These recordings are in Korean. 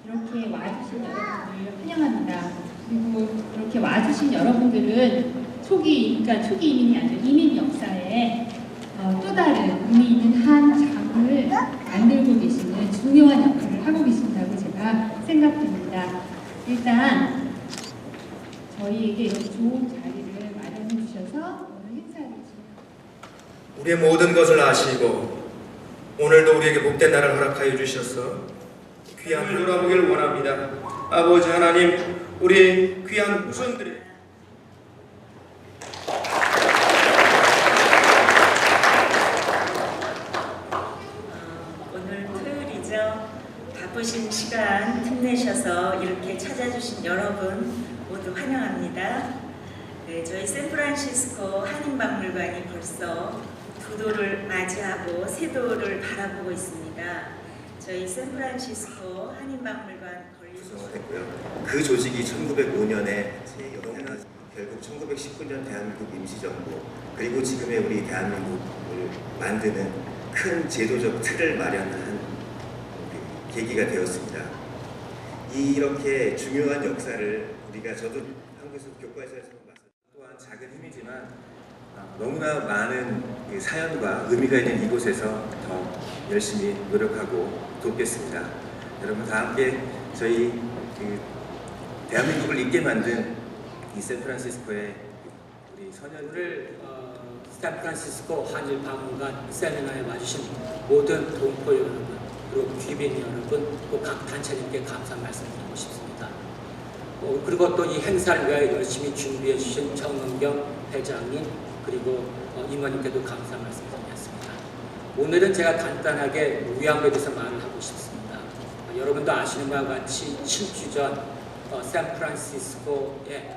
이렇게 와주신 여러분들 환영합니다. 그리고 이렇게 와주신 여러분들은 초기 이민이 아니라 이민 역사에 또 다른 의미 있는 한 장을 만들고 계시는 중요한 역할을 하고 계신다고 제가 생각됩니다. 일단 저희에게 이렇게 좋은 자리를 마련해 주셔서 오늘 행사를 우리의 모든 것을 아시고 오늘도 우리에게 복된 날을 허락하여 주셔서 귀한 돌아보기를 원합니다. 아버지 하나님, 우리 귀한 후손들의 오늘 토요일이죠. 바쁘신 시간 틈내셔서 이렇게 찾아주신 여러분 모두 환영합니다. 네, 저희 샌프란시스코 한인박물관이 벌써 두 도를 맞이하고 세 도를 바라보고 있습니다. 저희 샌프란시스코 한인박물관 구성됐고요. 그 조직이 1905년에 결국 1919년 대한민국 임시정부 그리고 지금의 우리 대한민국을 만드는 큰 제도적 틀을 마련한 계기가 되었습니다. 이렇게 중요한 역사를 우리가 저도 한국에서 교과서에서 봤습니다. 또한 작은 힘이지만 너무나 많은 사연과 의미가 있는 이곳에서 더 열심히 노력하고 돕겠습니다. 여러분 다 함께 저희 대한민국을 있게 만든 이 샌프란시스코의 우리 선현을 샌프란시스코 한일박물관 세미나에 와주신 모든 동포 여러분 그리고 귀빈 여러분 또 각 단체님께 감사 말씀드리고 싶습니다. 그리고 또 이 행사를 위하여 열심히 준비해 주신 정은경 회장님 그리고 임원님께도 감사 말씀드리겠습니다. 오늘은 제가 간단하게 위안부에 대해서 말을 하고 싶습니다. 여러분도 아시는 바와 같이 7주 전 샌프란시스코에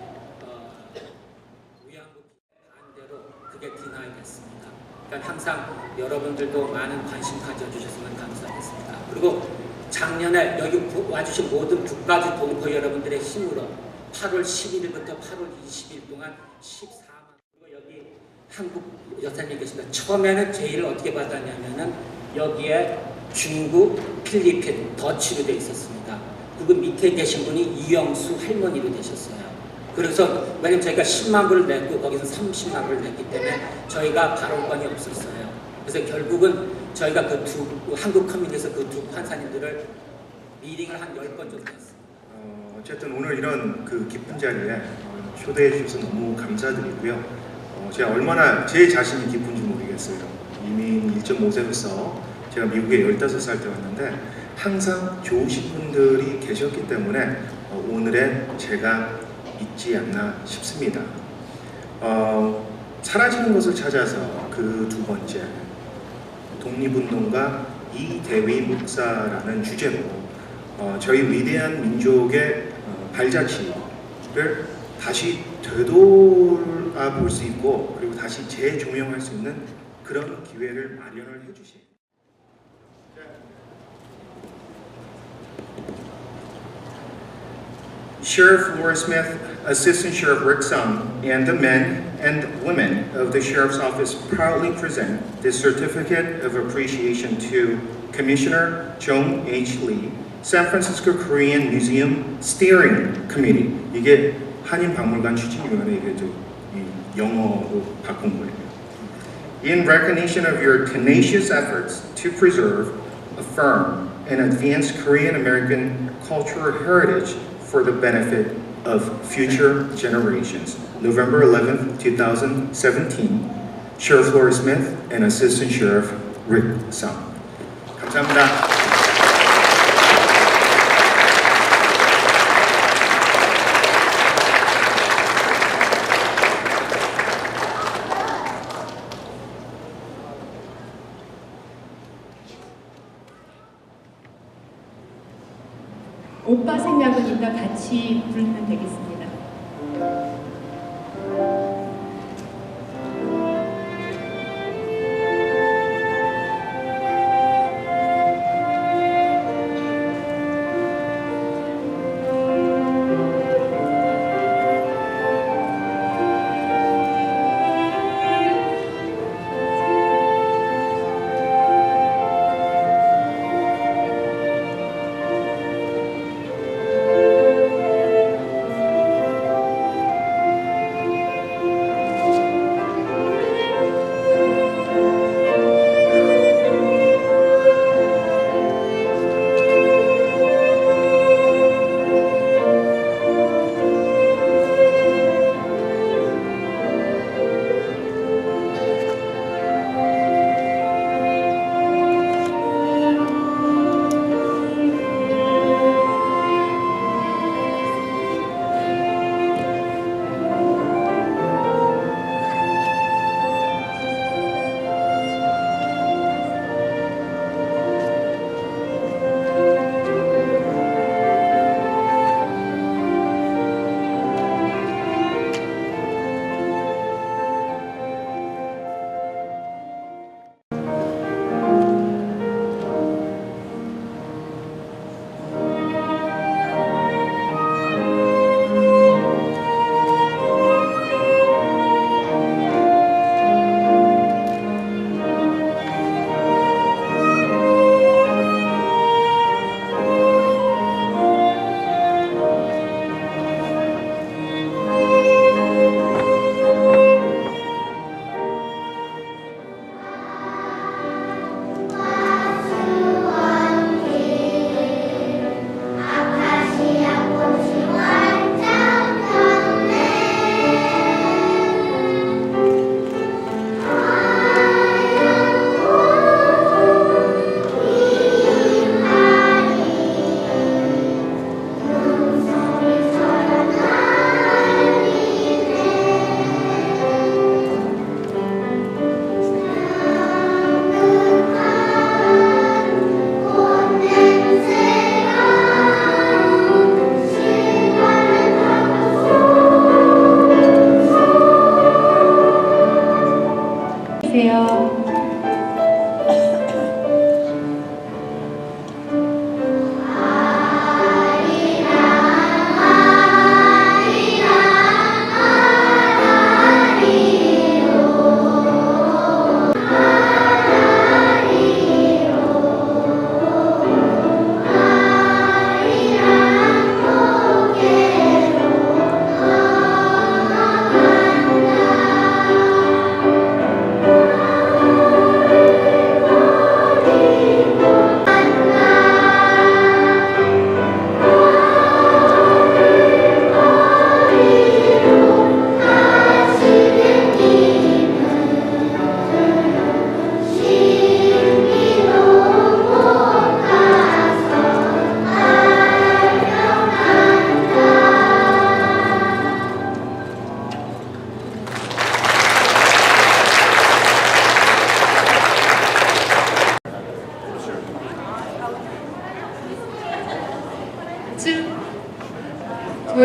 위안부 반대로 그게 디나이 됐습니다. 그러니까 항상 여러분들도 많은 관심 가져주셨으면 감사하겠습니다. 그리고 작년에 여기 와주신 모든 북가주 동포 여러분들의 힘으로 8월 11일부터 8월 20일 동안 14만 그리고 여기 한국 여사님이 계십니다. 처음에는 제의를 어떻게 받았냐면은 여기에 중국, 필리핀, 더치로 되어 있었습니다. 그리고 밑에 계신 분이 이영수 할머니로 되셨어요. 그래서 왜냐면 저희가 10만 불을 냈고 거기서 30만 불을 냈기 때문에 저희가 발언권이 없었어요. 그래서 결국은 저희가 한국 커뮤니티에서 그 두 판사님들을 미팅을 한 10번 정도 했습니다. 어쨌든 오늘 이런 기쁜 자리에 초대해 주셔서 너무 감사드리고요. 제가 얼마나 제 자신이 기쁜지 모르겠어요. 이민 1.5세로서 제가 미국에 15살 때 왔는데 항상 좋으신 분들이 계셨기 때문에 오늘의 제가 있지 않나 싶습니다. 사라지는 것을 찾아서 그 두 번째 독립운동가 이대휘 목사라는 주제로 저희 위대한 민족의 발자취를 다시 되돌아볼 수 있고 그리고 다시 재조명할 수 있는 그런 기회를 마련을 해주신 Sheriff Laura Smith, Assistant Sheriff Rick Sung, and the men and women of the Sheriff's Office proudly present this Certificate of Appreciation to Commissioner Jong H. Lee, San Francisco Korean Museum Steering Committee. 이게 한인박물관 추진위원회 이게 영어로 바꾼 거예요. In recognition of your tenacious efforts to preserve, affirm, and advance Korean American cultural heritage for the benefit of future generations. November 11th, 2017, Sheriff Laura Smith and Assistant Sheriff Rick Sung. 감사합니다. 오빠 생각은 이따 같이 부르면 되겠습니다.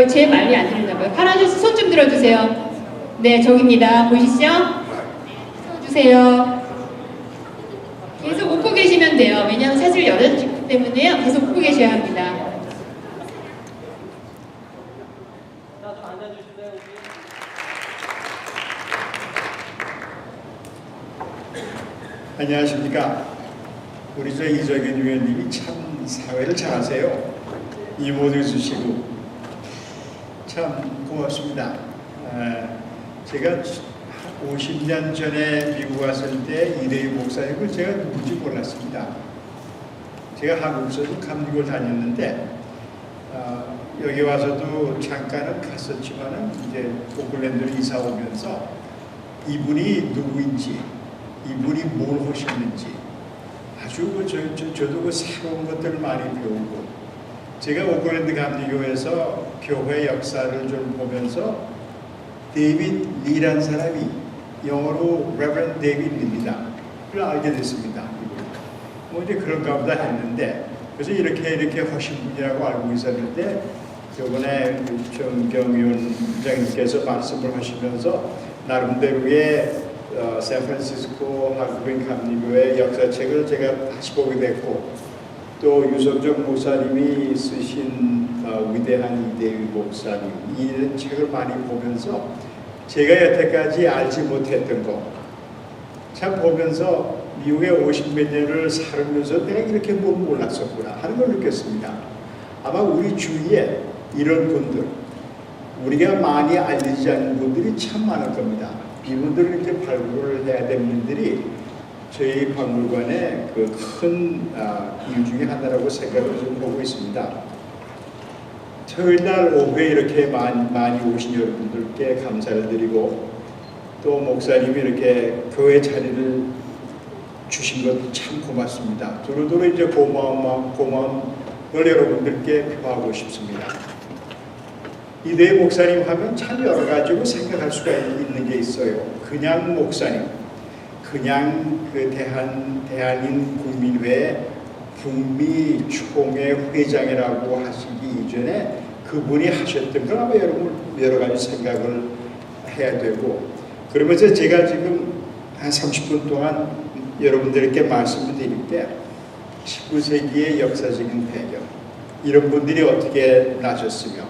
제 말이 안 들리나 봐요. 파란색 손 좀 들어주세요. 네, 저기입니다. 보이시죠? 주세요. 계속 웃고 계시면 돼요. 왜냐하면 사실 여자 친구 때문에요. 계속 웃고 계셔야 합니다. 안녕하십니까. 우리 저 이정현 위원님이 참 사회를 잘하세요. 이모도 주시고 참 고맙습니다. 제가 50년 전에 미국 왔을 때 이대희 목사님을 제가 누군지 몰랐습니다. 제가 한국에서도 감리교를 다녔는데 여기 와서도 잠깐은 갔었지만은 이제 오클랜드로 이사 오면서 이분이 누구인지, 이분이 뭘 하셨는지 아주 저도 그 새로운 것들을 많이 배우고, 제가 오클랜드 감리교에서 교회 역사를 좀 보면서 데이빗 리라는 사람이 영어로 레버런드 데이빗 리입니다. 그걸 알게 됐습니다. 뭐 이제 그런가 보다 했는데, 그래서 이렇게 하신 분이라고 알고 있었는데, 이번에 정경 위원장님께서 말씀을 하시면서 나름대로의 샌프란시스코 한국인 감리교의 역사책을 제가 다시 보게 됐고, 또 유석정 목사님이 쓰신 위대한 이대희 목사님 이 책을 많이 보면서 제가 여태까지 알지 못했던 거 참 보면서 미국에 50몇 년을 살면서 내가 이렇게 뭘 몰랐었구나 하는 걸 느꼈습니다. 아마 우리 주위에 이런 분들, 우리가 많이 알리지 않는 분들이 참 많을 겁니다. 이분들을 이렇게 발굴을 해야 되는 분들이 저희 박물관의 그 큰 이유 중에 하나라고 생각을 좀 하고 있습니다. 토요일날 오후에 이렇게 많이 오신 여러분들께 감사를 드리고, 또 목사님이 이렇게 교회 자리를 주신 것도 참 고맙습니다. 두루두루 이제 고마움을 여러분들께 표하고 싶습니다. 이대희 목사님 하면 참 여러 가지로 생각할 수가 있는 게 있어요. 그냥 목사님, 그냥 그 대한인 국민회 북미 총회 회장이라고 하시기 이전에 그분이 하셨던 걸 아마 여러 가지 생각을 해야 되고, 그러면서 제가 지금 한 30분 동안 여러분들께 말씀을 드릴 때 19세기의 역사적인 배경, 이런 분들이 어떻게 나셨으며,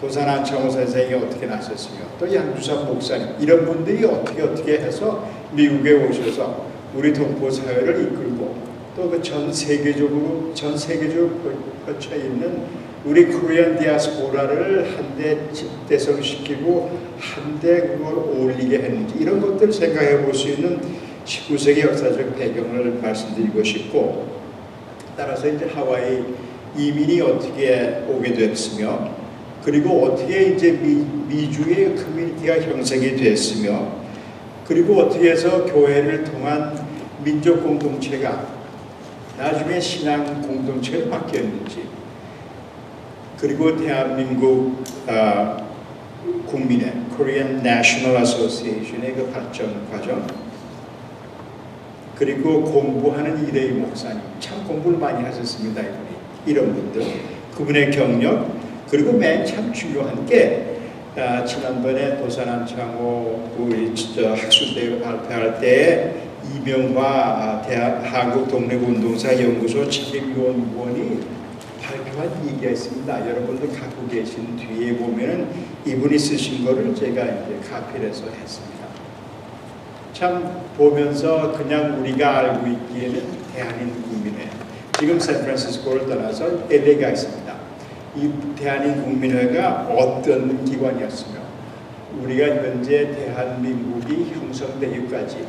도산안창호 선생이 어떻게 나셨으며, 또 양주삼 목사님, 이런 분들이 어떻게 해서 미국에 오셔서 우리 동포 사회를 이끌고, 또 그 전 세계적으로 펼쳐 있는 우리 코리안 디아스포라를 한데 집대성시키고 한데 그걸 어울리게 했는지, 이런 것들을 생각해 볼 수 있는 19세기 역사적 배경을 말씀드리고 싶고, 따라서 이제 하와이 이민이 어떻게 오게 됐으며, 그리고 어떻게 이제 미주의 커뮤니티가 형성이 됐으며, 그리고 어떻게 해서 교회를 통한 민족 공동체가 나중에 신앙 공동체로 바뀌었는지, 그리고 대한민국 국민의 Korean National Association의 그 발전 과정, 그리고 공부하는 이대희 목사님, 참 공부를 많이 하셨습니다. 이런 분들, 그분의 경력, 그리고 맨 참 중요한 게 지난번에 도산안창호 우리 학술대회를 발표할 때 이명화 한국독립운동사 연구소 책임위원이 발표한 얘기가 있습니다. 여러분들 갖고 계신 뒤에 보면은 이분이 쓰신 거를 제가 이제 카피를 해서 했습니다. 참 보면서 그냥 우리가 알고 있기에는 대한인 국민회, 지금 샌프란시스코를 떠나서 LA가 있습니다. 이 대한인 국민회가 어떤 기관이었으며, 우리가 현재 대한민국이 형성되기까지,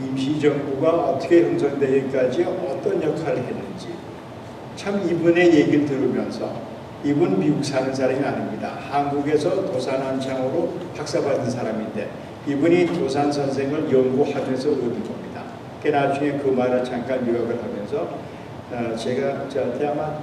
임시정부가 어떻게 형성되기까지 어떤 역할을 했는지, 참 이분의 얘기를 들으면서, 이분 미국 사는 사람이 아닙니다. 한국에서 도산안창호로 박사받은 사람인데 이분이 도산 선생을 연구하면서 얻은 겁니다. 그 나중에 그 말을 잠깐 요약을 하면서 제가 저한테 아마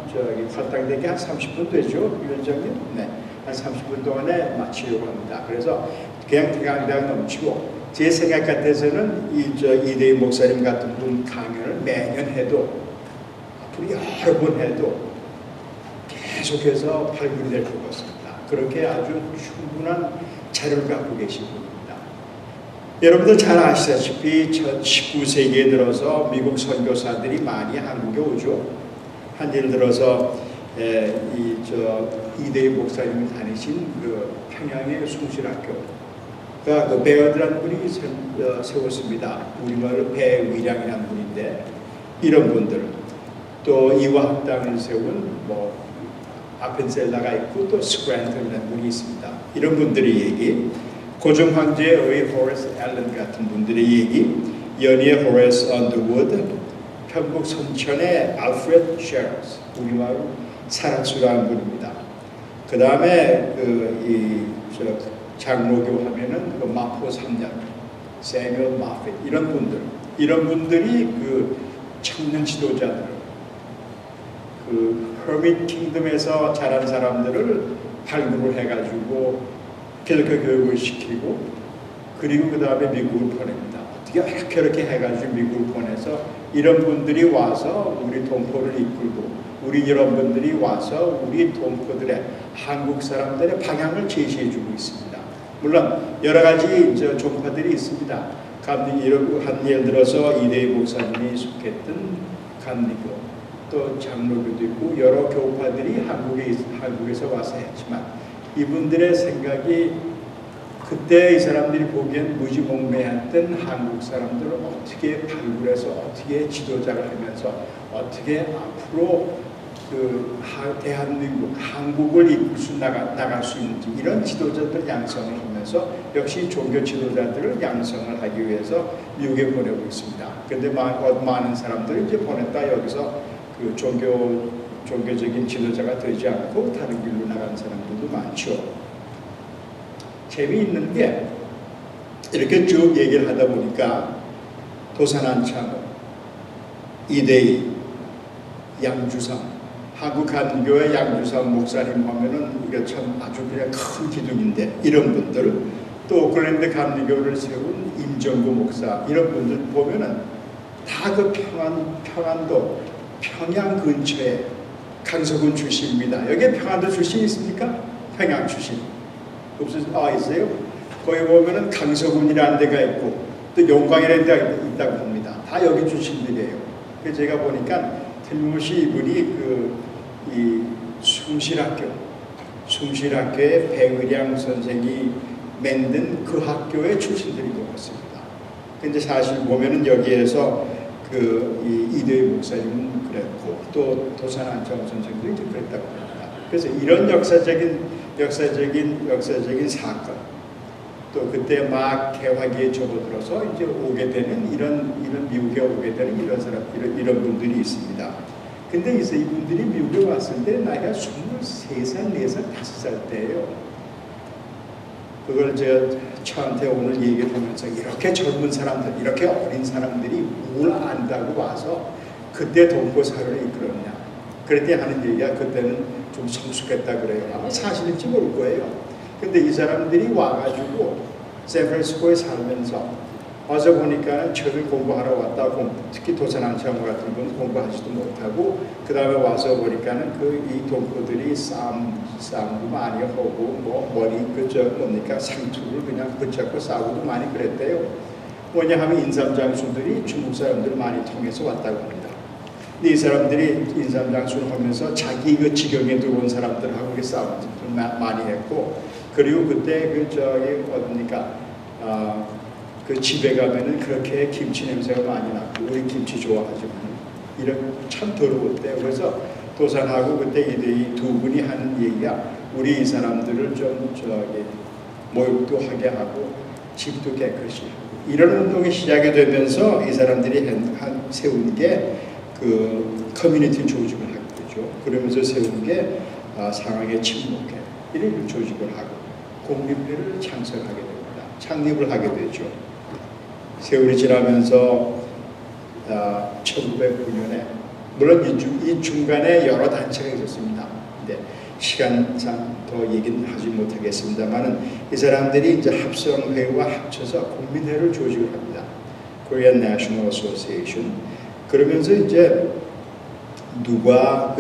활동된 게 한 30분 되죠, 위원장님? 네, 한 30분 동안에 마치려고 합니다. 그래서 그냥 대강 넘치고, 제 생각 같아서는 이대희 목사님 같은 분 강연을 매년 해도, 앞으로 여러 번 해도 계속해서 발굴이 될 것 같습니다. 그렇게 아주 충분한 자료를 갖고 계신 분입니다. 여러분들 잘 아시다시피 19세기에 들어서 미국 선교사들이 많이 한국에 오죠. 한 예를 들어서 이대희 목사님이 다니신 그 평양의 숭실학교, 그 배어드라는 분이 세웠습니다. 우리말로 배위량이라는 분인데, 이런 분들, 또 이화학당을 세운 아펜셀라가 있고 또 스크랜턴이라는 분이 있습니다. 이런 분들의 얘기, 고종 황제의 호레스 앨런 같은 분들의 얘기, 연희의 호레스 언더우드, 편북 선천의 알프레드 셰러스, 우리말로 사락수라는 분입니다. 그 다음에 장로교 하면은 그 마포 3년, 세뮤얼 마핏, 이런 분들이 그 청년 지도자들, 그 허밋 킹덤에서 자란 사람들을 발굴을 해가지고 기독교 교육을 시키고, 그리고 그 다음에 미국을 보냅니다. 어떻게 그렇게 해가지고 미국을 보내서 이런 분들이 와서 우리 동포를 이끌고, 우리 여러분들이 와서 우리 동포들의, 한국 사람들의 방향을 제시해주고 있습니다. 물론 여러 가지 종파들이 있습니다. 예를 들어서 이대희 목사님이 속했던 감리교, 또 장로교도 있고 여러 교파들이 한국에서 와서 했지만, 이분들의 생각이 그때 이 사람들이 보기엔 무지몽매했던 한국 사람들을 어떻게 발굴해서 어떻게 지도자를 하면서 어떻게 앞으로 대한민국, 한국을 이끌 나갈 수 있는지, 이런 지도자들 양성을 하면서 역시 종교 지도자들을 양성을 하기 위해서 미국에 보내고 있습니다. 그런데 많은 사람들이 이제 보냈다 여기서 그 종교적인 지도자가 되지 않고 다른 길로 나간 사람들도 많죠. 재미있는 게 이렇게 쭉 얘기를 하다 보니까 도산안창호, 이대희, 양주상, 한국 한교회 양주상 목사님 하면은 이게 참 아주 그냥 큰 기둥인데, 이런 분들, 또 오클랜드 감리교를 세운 임정구 목사, 이런 분들 보면은 다 그 평안도 평양 근처에 강서군 출신입니다. 여기에 평안도 출신 있습니까? 평양 출신 있어요? 거기 보면은 강서군이라는 데가 있고 또 용광이라는 데가 있다고 합니다. 다 여기 출신들이에요. 그래서 제가 보니까 틀림없이 이분이 이 숭실학교의 배의량 선생이 만든 그 학교의 출신들인 것 같습니다. 근데 사실 보면은 여기에서 이대희 목사님은 그랬고, 또 도산안창호 선생도 이제 그랬다고 합니다. 그래서 이런 역사적인 사건, 또 그때 막 개화기에 접어들어서 이제 오게 되는 이런 미국에 오게 되는 이런 분들이 있습니다. 근데 이분들이 미국에 왔을 때 나이가 23살, 4살, 5살 때예요. 그걸 저한테 오늘 얘기를 하면서 이렇게 젊은 사람들, 이렇게 어린 사람들이 뭘 안다고 와서 그때 동포 사회를 이끌었냐. 그랬더니 하는 얘기가 그때는 좀 성숙했다 그래요. 아마 사실인지 모를 거예요. 근데 이 사람들이 와가지고 샌프란시스코에 살면서 와서 보니까 책을 공부하러 왔다고, 특히 도산안창호 같은 분 공부하지도 못하고, 그 다음에 와서 보니까는 이 동포들이 싸움도 많이 하고, 머리 상투를 그냥 붙잡고 싸우고도 많이 그랬대요. 뭐냐 하면 인삼장수들이 중국 사람들을 많이 통해서 왔다고 합니다. 근데 이 사람들이 인삼장수를 하면서 자기 지경에 들어온 사람들하고 이렇게 싸움도 많이 했고, 그리고 그때 그 집에 가면은 그렇게 김치 냄새가 많이 나고, 우리 김치 좋아하지만 이런 참 더러웠대요. 그래서 도산하고 그때 이대희 두 분이 하는 얘기가, 우리 이 사람들을 좀 모욕도 하게 하고 집도 깨끗이 하고, 이런 운동이 시작이 되면서 이 사람들이 세운 게 그 커뮤니티 조직을 하게 되죠. 그러면서 세운 게 상황에 침묵회, 이런 조직을 하고 공립회를 창립을 하게 되죠. 세월이 지나면서 1909년에, 물론 이 중간에 여러 단체가 있었습니다. 근데 시간상 더 얘기는 하지 못하겠습니다만은 이 사람들이 이제 합성회와 합쳐서 국민회를 조직을 합니다. Korean National Association. 그러면서 이제 누가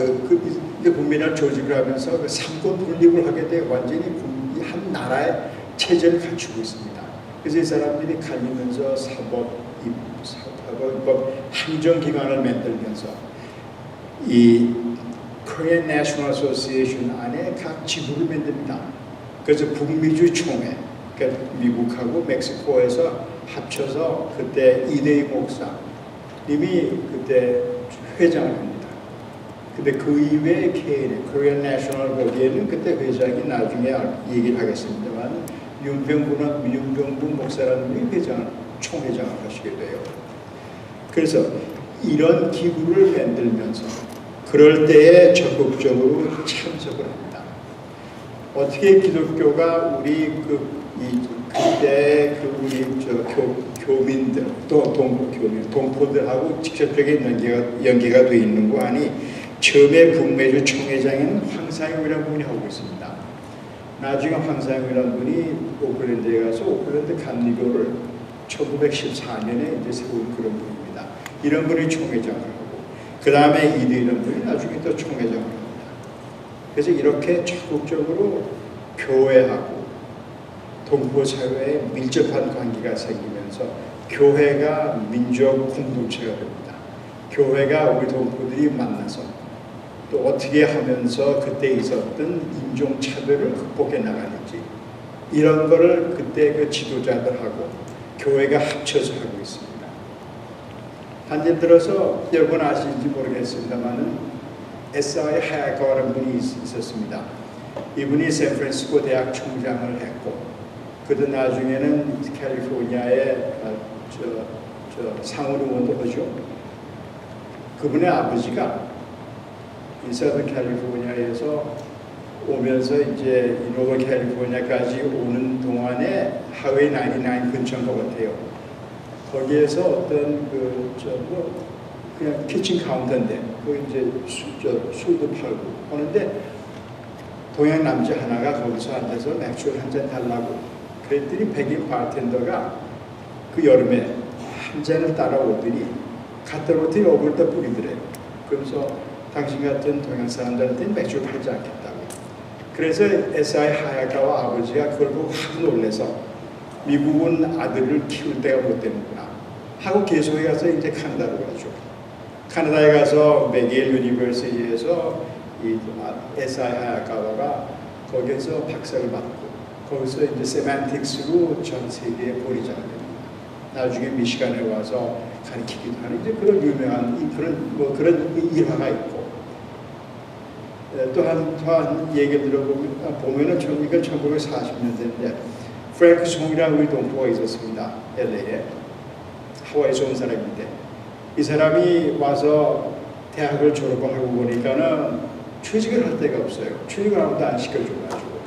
이제 국민을 조직을 하면서 그 삼권 분립을 하게 돼 완전히 한 나라의 체제를 갖추고 있습니다. 그래서 이 사람들이 갈리면서 사법, 행정기관을 만들면서 이 Korean National Association 안에 각 지부를 만듭니다. 그래서 북미주 총회, 그러니까 미국하고 멕시코에서 합쳐서 그때 이대희 목사님이 그때 회장을 합니다. 근데 그 이외에 KN, Korean National 거기에는 그때 회장이 나중에 얘기를 하겠습니다만 윤병부 목사라는 분이 총회장을 하시게 돼요. 그래서 이런 기구를 만들면서 그럴 때에 적극적으로 참석을 합니다. 어떻게 기독교가 우리 그때 우리 교민들 또 동포들하고 직접적인 연계가 돼 있는 거 아니 처음에 북미주 총회장에는 황상용이라는 분이 하고 있습니다. 나중에 황상용이라는 분이 오클랜드에 가서 오클랜드 감리교를 1914년에 이제 세운 그런 분입니다. 이런 분이 총회장을 하고 그 다음에 이대희라는 분이 나중에 또 총회장을 합니다. 그래서 이렇게 적극적으로 교회하고 동포 사회에 밀접한 관계가 생기면서 교회가 민족 공동체가 됩니다. 교회가 우리 동포들이 만나서 또 어떻게 하면서 그때 있었던 인종차별을 극복해 나가는지 이런 거를 그때 그 지도자들하고 교회가 합쳐서 하고 있습니다. 한일 들어서 여러분 아시는지 모르겠습니다만은 S.I. 하야카와라는 분이 있었습니다. 이분이 샌프란시스코 대학 총장을 했고 그도 나중에는 캘리포니아의 상원 의원도 하죠. 그분의 아버지가 서던 캘리포니아에서 오면서 이제 노던 캘리포니아까지 오는 동안에 하웨이 99 근처인 것 같아요. 거기에서 어떤 그냥 키친 카운터인데 그 이제 술도 팔고 하는데 동양 남자 하나가 거기서 앉아서 맥주를 한 잔 달라고 그랬더니 백인 바텐더가 그 여름에 한 잔을 따라오더니 갖다 놓더니 얼굴에다 뿌리더래요. 그러면서 당신 같은 동양 사람들한테는 맥주를 팔지 않겠다고. 그래서 S.I. 하야카와 아버지가 그걸 보고 확 놀래서 미국은 아들을 키울 때가 못 되는구나 하고 계속해 가서 이제 카나다로 가죠. 카나다에 가서 맥길 유니버시티에서 이 S.I. 하야카와가 거기에서 박사를 받고 거기서 이제 세만틱스로 전 세계에 보리자가 됩니다. 나중에 미시간에 와서 가르치기도 하는 이제 그런 유명한 그런 일화가 있고 또 한 얘기를 들어보면은 이건 1940년대인데 프랭크 송이라는 우리 동포가 있었습니다. LA에 하와이에서 온 사람인데 이 사람이 와서 대학을 졸업하고 보니까는 취직을 할 데가 없어요. 취직을 아무도 안 시켜줘가지고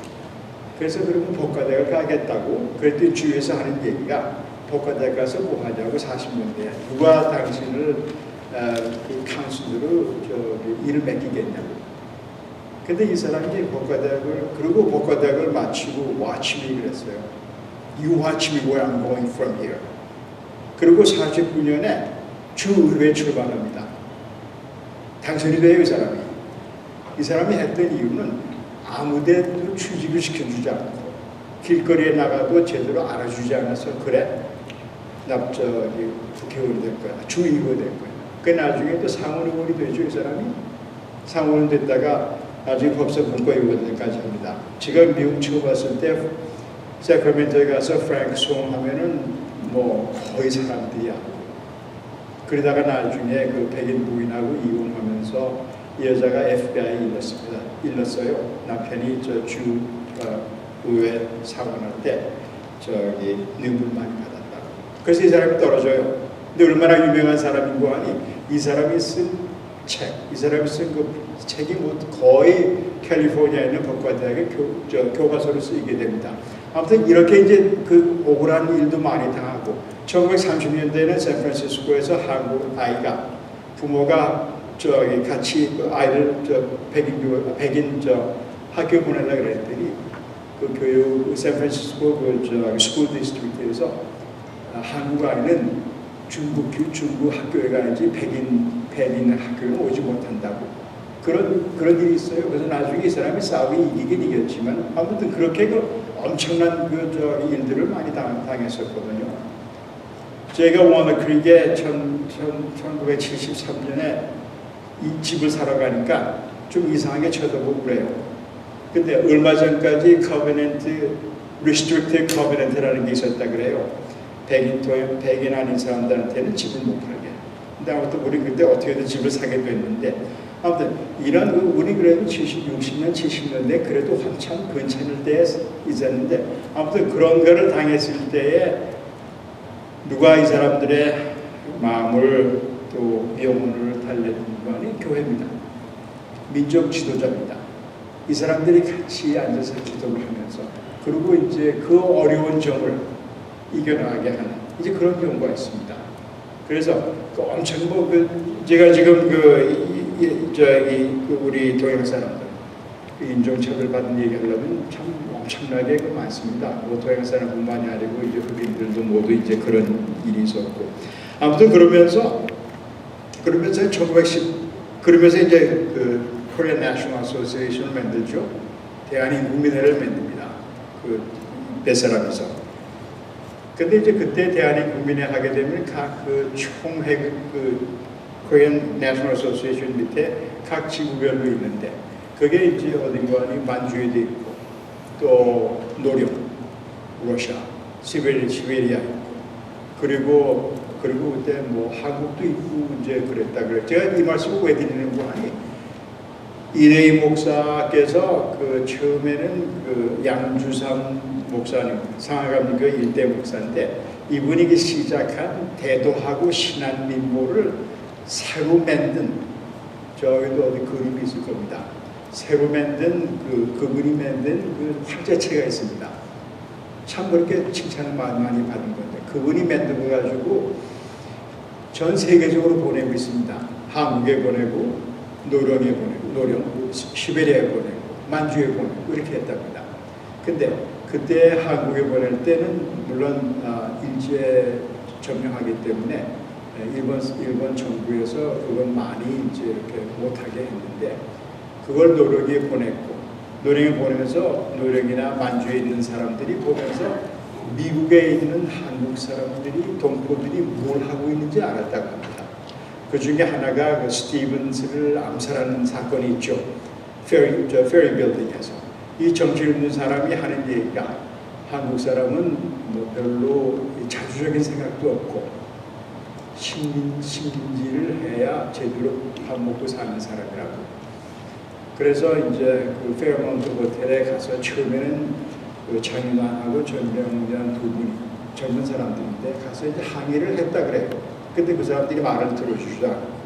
그래서 그러면 법과대학을 가겠다고 그랬더니 주위에서 하는 얘기가 법과대학 가서 뭐 하냐고 40년대에 누가 당신을 그 카운슬로 일을 맡기겠냐고. 근데 이 사람이 그리고 법과대학을 마치고 watch me 그랬어요. You watch me where I'm going from here. 그리고 49년에 주의회에 출발합니다. 당선이 돼요, 이 사람이. 이 사람이 했던 이유는 아무데도 취직을 시켜주지 않고 길거리에 나가도 제대로 알아주지 않아서 그래 국회의원이 될 거야, 주의회가 될 거야. 그 나중에 또 상원의원이 되죠, 이 사람이. 상원은 됐다가 나중에 법사 문과의원까지 합니다. 제가 미국 처음 왔을 때 세크라멘토에 가서 프랭크 송 하면은 뭐 거의 사람들이야. 그러다가 나중에 그 백인 부인하고 이혼하면서 이 여자가 FBI에 일렀어요. 남편이 주 의회 사원할 때 뇌물 많이 받았다고. 그래서 이 사람이 떨어져요. 근데 얼마나 유명한 사람인 거 아니? 이 사람이 쓴 책, 이 사람이 쓴 그 책이 뭐 거의 캘리포니아에 있는 법과대학의 교과서로 쓰이게 됩니다. 아무튼 이렇게 이제 그 억울한 일도 많이 당하고 1930년대에는 샌프란시스코에서 한국 아이가 부모가 같이 그 아이를 백인 학교 보내려고 그랬더니 그 교육 샌프란시스코 스쿨 디스트릭트에서 한국 아이는 중국 학교에 가야지 백인 패디는 학교에 오지 못한다고 그런 일이 있어요. 그래서 나중에 이 사람이 싸움이 이기긴 이겼지만 아무튼 그렇게 엄청난 일들을 많이 당했었거든요. 제가 워너크릭에 1973년에 이 집을 사러 가니까 좀 이상하게 쳐다보고 그래요. 근데 얼마 전까지 restricted covenant라는 게 있었다 그래요. 백인 아닌 사람들한테는 집을 못 팔게. 근데 아무튼 우리 그때 어떻게든 집을 사게 됐는데 아무튼 이런 우리 그래도 60년 70년대 그래도 한참 괜찮을 때에 있었는데 아무튼 그런 거를 당했을 때에 누가 이 사람들의 마음을 또 영혼을 달래는 거니 교회입니다. 민족 지도자입니다. 이 사람들이 같이 앉아서 기도를 하면서 그리고 이제 그 어려운 점을 이겨나가게 하는 이제 그런 경우가 있습니다. 그래서 그 엄청 제가 지금 우리 동양 사람들 인종차별 받은 얘기하려면 참 엄청나게 많습니다. 동양 사람뿐만이 아니고 이제 흑인들도 모두 이제 그런 일이 있었고 아무튼 그러면서 이제 Korean National Association을 만들죠. 대한인국민회를 만듭니다. 그 베사람에서. 근데 이제 그때 대한인국민회 하게 되면 각 총회 Korean National Association 밑에 각 지구별로 있는데 그게 이제 어딘가니 만주에도 있고 또 노령, 러시아, 시베리아 있고 그리고 그때 뭐 한국도 있고 이제 그랬다 그래. 제가 이 말씀을 왜 드리는 거 아니? 이대희 목사께서 처음에는 양주삼 목사님, 상하감리교 일대 목사인데 이분이 시작한 대도하고 신안민보를 새로 만든 저기도 어디 그림이 있을 겁니다. 새로 만든 그분이 만든 화제체가 있습니다. 참 그렇게 칭찬을 많이 받은 건데 그분이 만들어 가지고 전 세계적으로 보내고 있습니다. 한국에 보내고 노령에 보내고 시베리아에 보내고 만주에 보내고 이렇게 했답니다. 근데 그때 한국에 보낼 때는 물론 일제 점령하기 때문에 일본 정부에서 그건 많이 이제 이렇게 못하게 했는데 그걸 노령에 보냈고 노령에 보내면서 노령이나 만주에 있는 사람들이 보면서 미국에 있는 한국 사람들이 동포들이 뭘 하고 있는지 알았다고 합니다. 그 중에 하나가 스티븐스를 암살하는 사건이 있죠. 페리 빌딩에서 이 정치 있는 사람이 하는 얘기가 한국 사람은 뭐 별로 자주적인 생각도 없고 식민지를 해야 제대로 밥 먹고 사는 사람이라고. 그래서 이제 페어마운트 호텔에 가서 처음에는 장인환하고 전병장 두 분이 젊은 사람들인데 가서 이제 항의를 했다 그래요. 근데 그 사람들이 말을 들어주지도 않고.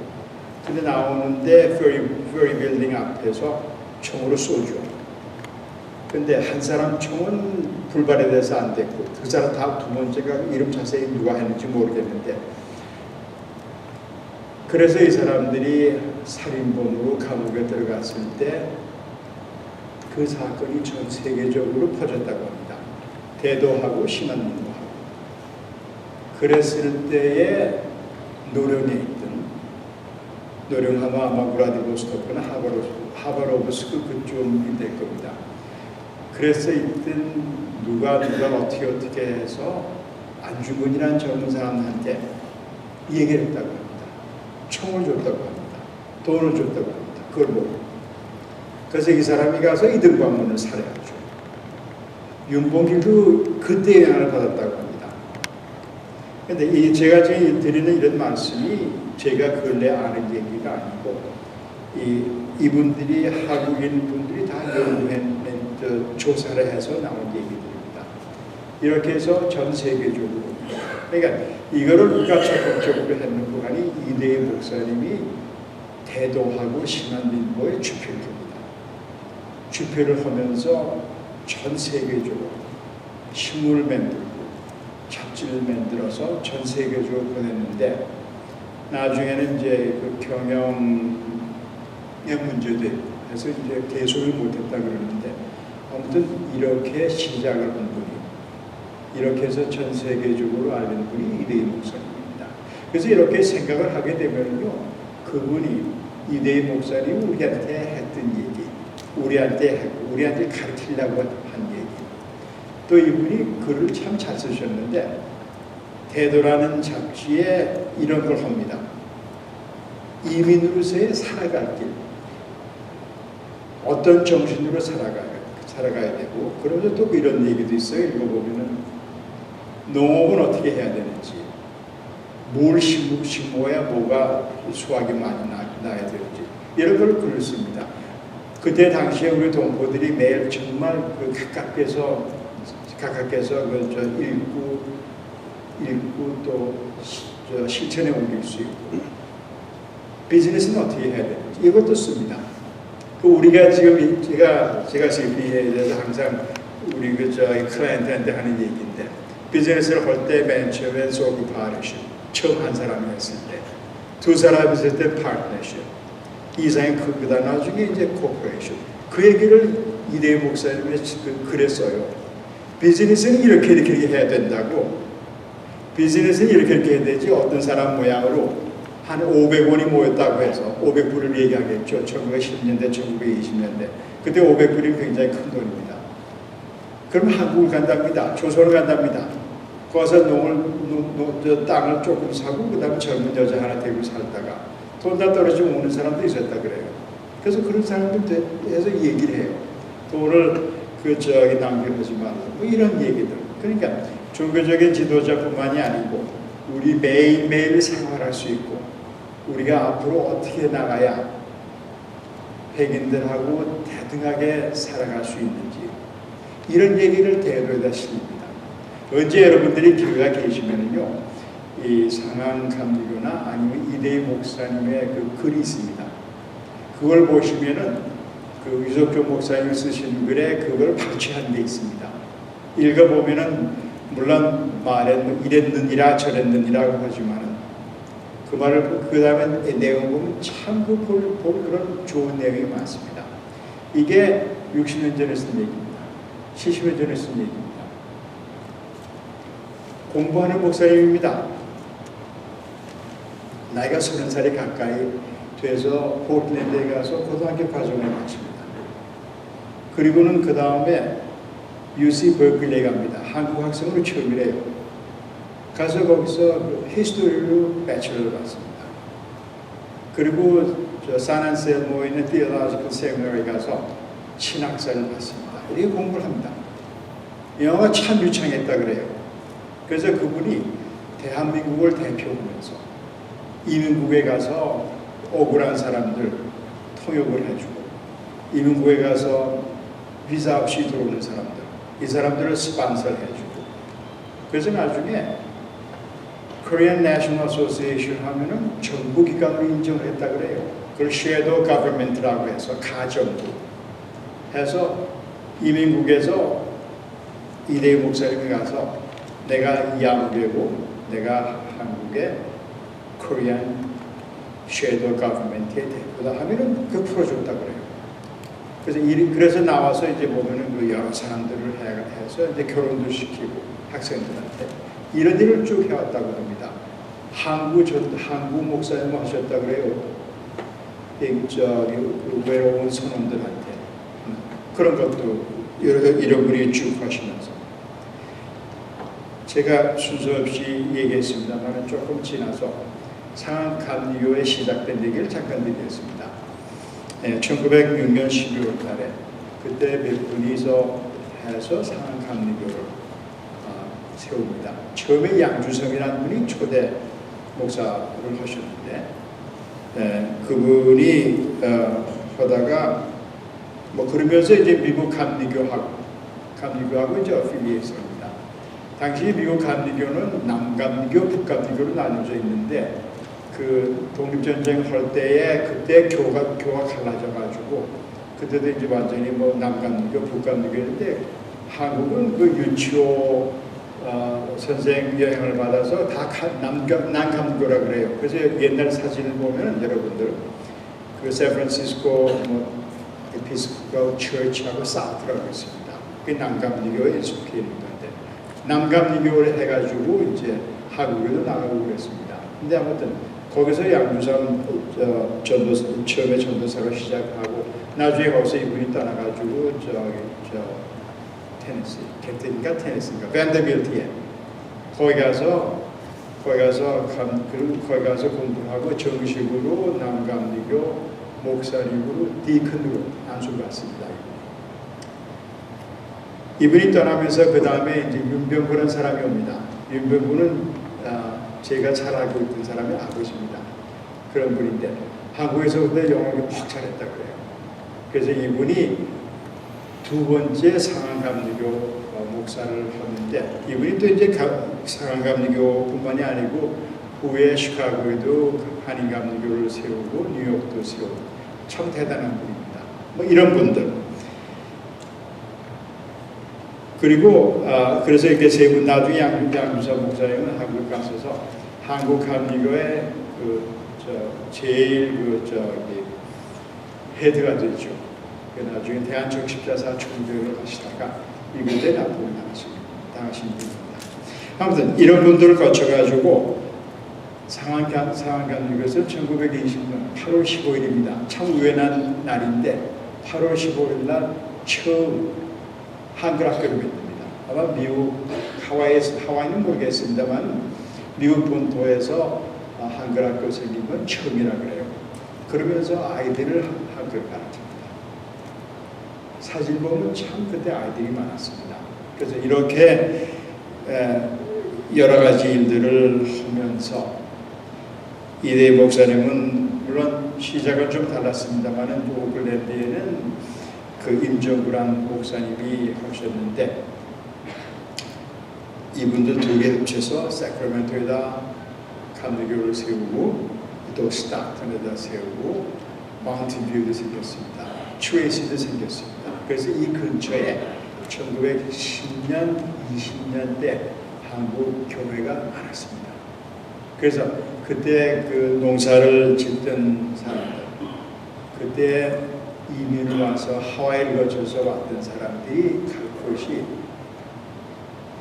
근데 나오는데 페리 빌딩 앞에서 총으로 쏘죠. 근데 한 사람 총은 불발에 대해서 안 됐고 그 사람 다음 두 번째가 이름 자세히 누가 했는지 모르겠는데 그래서 이 사람들이 살인범으로 감옥에 들어갔을 때 그 사건이 전 세계적으로 퍼졌다고 합니다. 대도하고 신안민도하고. 그랬을 때에 노령에 있던 노령하면 아마 브라디보스토크나 하바로브스크 그쪽이 될 겁니다. 그래서 이때 누가 어떻게 해서 안중근이라는 젊은 사람한테 얘기를 했다고 합니다. 총을 줬다고 합니다. 돈을 줬다고 합니다. 그걸 보고. 그래서 이 사람이 가서 이등광문을 살해하죠. 윤봉길도 그때 영향을 받았다고 합니다. 그런데 제가 지금 드리는 이런 말씀이 제가 근래 아는 얘기가 아니고 이분들이 한국인 분들이 다 연구한 조사를 해서 나온 얘기들입니다. 이렇게 해서 전 세계적으로 그러니까 이거를 누가 적극적으로 했는 분이 이대희 목사님이 대도하고 신안민보의 주표를 합니다. 주표를 하면서 전 세계적으로 신문을 만들고 잡지를 만들어서 전 세계적으로 보냈는데 나중에는 이제 경영의 문제도 있고 해서 이제 계속을 못했다 그러는데 아무튼 이렇게 시작을 한 분이 이렇게 해서 전 세계적으로 알린 분이 이대희 목사님입니다. 그래서 이렇게 생각을 하게 되면요 그 그분이 이대희 목사님이 우리한테 했던 얘기, 우리한테 했고 우리한테 가르치려고 한 얘기. 또 이분이 글을 참 잘 쓰셨는데 대도라는 잡지에 이런 걸 합니다. 이민으로서의 살아갈 길, 어떤 정신으로 살아가야 되고, 그러면서 또 이런 얘기도 있어요. 읽어보면은 농업은 어떻게 해야 되는지, 뭘 심어야 뭐가 수확이 많이 나야 되는지 이런 걸 글을 씁니다. 그때 당시에 우리 동포들이 매일 정말 그 가깝게서 읽고 또 실천에 옮길 수 있고, 비즈니스는 어떻게 해야 되는지 이것도 씁니다. 그 우리가 지금 제가 CPA에 대해서 항상 우리 클라이언트한테 하는 얘기인데, 비즈니스를 할 때 맨 처음에 소비 파트너십, 처음 한 사람이 했을 때, 두 사람이 했을 때 파트너십, 이상이 크다 나중에 이제 코퍼레이션. 그 얘기를 이대희 목사님이 글에 써요. 비즈니스는 이렇게 해야 된다고. 비즈니스는 이렇게 해야 되지. 어떤 사람 모양으로 한 500원이 모였다고 해서 500불을 얘기하겠죠. 1910년대, 1920년대. 그때 500불이 굉장히 큰 돈입니다. 그럼 한국을 간답니다. 조선을 간답니다. 거기서 땅을 조금 사고 그 다음에 젊은 여자 하나 데리고 살다가 돈 다 떨어지면 오는 사람도 있었다 그래요. 그래서 그런 사람들 해서 얘기를 해요. 돈을 낭비하지 말고 뭐 이런 얘기들. 그러니까 종교적인 지도자뿐만이 아니고 우리 매일매일 생활할 수 있고 우리가 앞으로 어떻게 나가야 백인들하고 대등하게 살아갈 수 있는지 이런 얘기를 대도에다 실립니다. 언제 여러분들이 기회가 계시면은요, 이 상황감리교나 아니면 이대희 목사님의 그 글이 있습니다. 그걸 보시면은 그 유석조 목사님이 쓰신 글에 그걸 발췌한 게 있습니다. 읽어보면은 물론 말에 이랬느니라 저랬느니라고 하지만은 그 말을 그 다음에 내용 보면 참 볼 그런 좋은 내용이 많습니다. 이게 60년 전에 쓴 얘기입니다. 70년 전에 쓴 얘기입니다. 공부하는 목사님입니다. 나이가 30살이 가까이 돼서 포틀랜드에 가서 고등학교 과정을 마칩니다. 그리고는 그 다음에 UC 버클리에 갑니다. 한국 학생으로 처음이래요. 가서 거기서 히스토리로 배철을 받습니다. 그리고 산안셀모에 있는 Theological Seminary 가서 신학사를 받습니다. 이렇게 공부를 합니다. 영어가 참 유창했다 그래요. 그래서 그분이 대한민국을 대표하면서 이민국에 가서 억울한 사람들 통역을 해주고, 이민국에 가서 비자 없이 들어오는 사람들, 이 사람들을 스폰서를 해주고, 그래서 나중에 Korean National Association 하면은 정부 기관으로 인정을 했다 그래요. 그걸 Shadow Government라고 해서 가정부 해서 이민국에서 이대희 목사님이 가서 내가 양국이고 내가 한국의 Korean Shadow Government의 대표다 하면은 그 풀어줬다 그래요. 그래서 나와서 이제 보면은 그 여러 사람들을 해서 이제 결혼도 시키고 학생들한테 이런 일을 쭉 해왔다고 합니다. 한국 목사님 하셨다 그래요. 외로운 선원들한테 그런 것도 이런 분이 쭉 하시면서 제가 순서 없이 얘기했습니다만 조금 지나서 상한감리교에 시작된 얘기를 잠깐 드리겠습니다. 1906년 12월 달에 그때 몇 분이서 해서 상한감리교를 세웁니다. 처음에 양주성이라는 분이 초대 목사를 하셨는데 그분이 하다가 뭐 그러면서 이제 미국 감리교하고 이제 어필리에이션입니다. 당시 미국 감리교는 남감리교, 북감리교로 나눠져 있는데 그 독립전쟁 할 때에 그때 교가 갈라져가지고 그때도 이제 완전히 뭐 남감리교, 북감리교인데 한국은 그 유치호 선생 여행을 받아서 다 남감리교라 그래요. 그래서 옛날 사진을 보면 여러분들 그 샌프란시스코 뭐 에피스코팔 처치하고 사우스라고 있습니다. 그 남감리교에 속해 있는 건데 남감리교를 해가지고 이제 한국에도 나가고 그랬습니다. 근데 아무튼 거기서 양주삼 전도사, 처음에 전도사로 시작하고 나중에 거기서 이분이 떠나가지고 테네시, 캡틴인가 테네시인가 밴더빌트에 거기 가서 공부하고 정식으로 남감리교 목사님으로 디큰으로 안수받습니다. 이분이 떠나면서 그 다음에 이제 윤병구라는 사람이 옵니다. 윤병구는 제가 잘 알고 있던 사람의 아버지입니다. 그런 분인데 한국에서 근데 영어를 퍽 잘했다 그래요. 그래서 이분이 두 번째 상한감리교 목사를 하는데 이분이 또 이제 상한감리교뿐만이 아니고 후에 시카고에도 한인감리교를 세우고 뉴욕도 세우고 참 대단한 분입니다. 뭐 이런 분들. 그리고 그래서 이렇게 세 분 나중에 양주사 목사님은 한국 가셔서 한국 감리교의 제일 헤드가 되죠. 나중에 대한적십자사 총재를 하시다가 미국에 납북을 당하신 분입니다. 아무튼 이런 분들을 거쳐가지고 상한감리교에서 1920년 8월 15일입니다. 참 우연한 날인데 8월 15일 날 처음 한글 학교를 만듭니다. 아마 미국 하와이는 모르겠습니다만 미국 본토에서 한글 학교 생긴 건 처음이라 그래요. 그러면서 아이들을 한글 가르칩니다. 사진 보면 참 그때 아이들이 많았습니다. 그래서 이렇게 여러 가지 일들을 하면서 이대희 목사님은 물론 시작은 좀 달랐습니다만은 오클랜드에는 그 임정구란 목사님이 하셨는데 이분들 두 개 합쳐서 세크라멘토에다 감리교를 세우고 또 스타턴에다 세우고 마운틴뷰도 생겼습니다. 트레이시도 생겼습니다. 그래서 이 근처에 1910년, 20년대 한국 교회가 많았습니다. 그래서 그때 그 농사를 짓던 사람들, 그때 이민을 와서 하와이를 거쳐서 왔던 사람들이 갈 곳이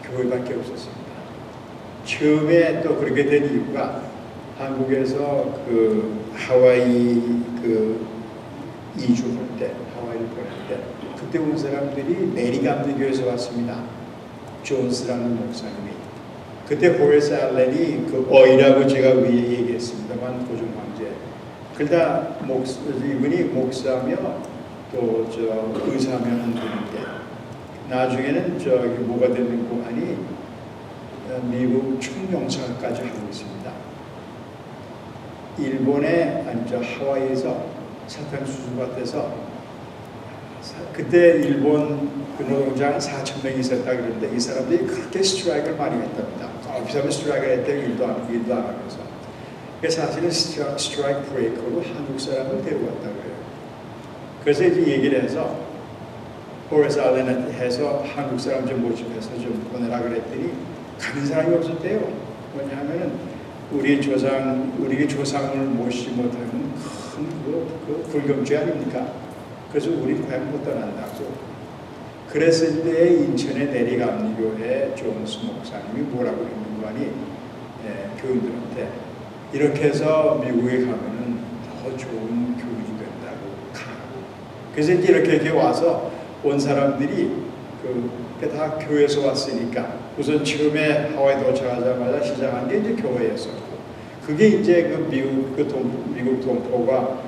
교회밖에 없었습니다. 처음에 또 그렇게 된 이유가 한국에서 그 하와이 그 이주할 때, 하와이를 보낼 때 그때 온 사람들이 메리감리교에서 왔습니다. 존스라는 목사님이. 그때 호레스 알렌이 그 어이라고 제가 위에 얘기했습니다만 고종 황제. 그러다 이분이 목사며 또 의사며 한 분인데 나중에는 뭐가 되는 고하니 미국 총영사까지 하고 있습니다. 일본의 하와이에서 사탕수수밭에서 그때 일본 그 노동자 4,000명이 있었다 그러는데 이 사람들이 그렇게 스트라이크를 많이 했답니다. 비싸면 스트라이크를 했대요. 일도 안 하면서. 그래서 사실은 스트라이크 브레이커로 한국 사람을 데려왔다 그래요. 그래서 이제 얘기를 해서 호레스 알렌한테 해서 한국 사람 좀 모집해서 좀 보내라 그랬더니 가는 사람이 없었대요. 왜냐하면은 우리의 조상을 모시지 못하는 큰 그 불경죄 아닙니까? 그래서 우리 과연 못 떠난다고. 그랬을 때 인천의 내리감리교회 존스 목사님이 뭐라고 했는 거 아니 교인들한테 이렇게 해서 미국에 가면은 더 좋은 교육이 된다고 가라고. 그래서 이제 이렇게 와서 온 사람들이 다 교회에서 왔으니까 우선 처음에 하와이 도착하자마자 시작한 게 이제 교회였었고 그게 이제 그 미국 동포가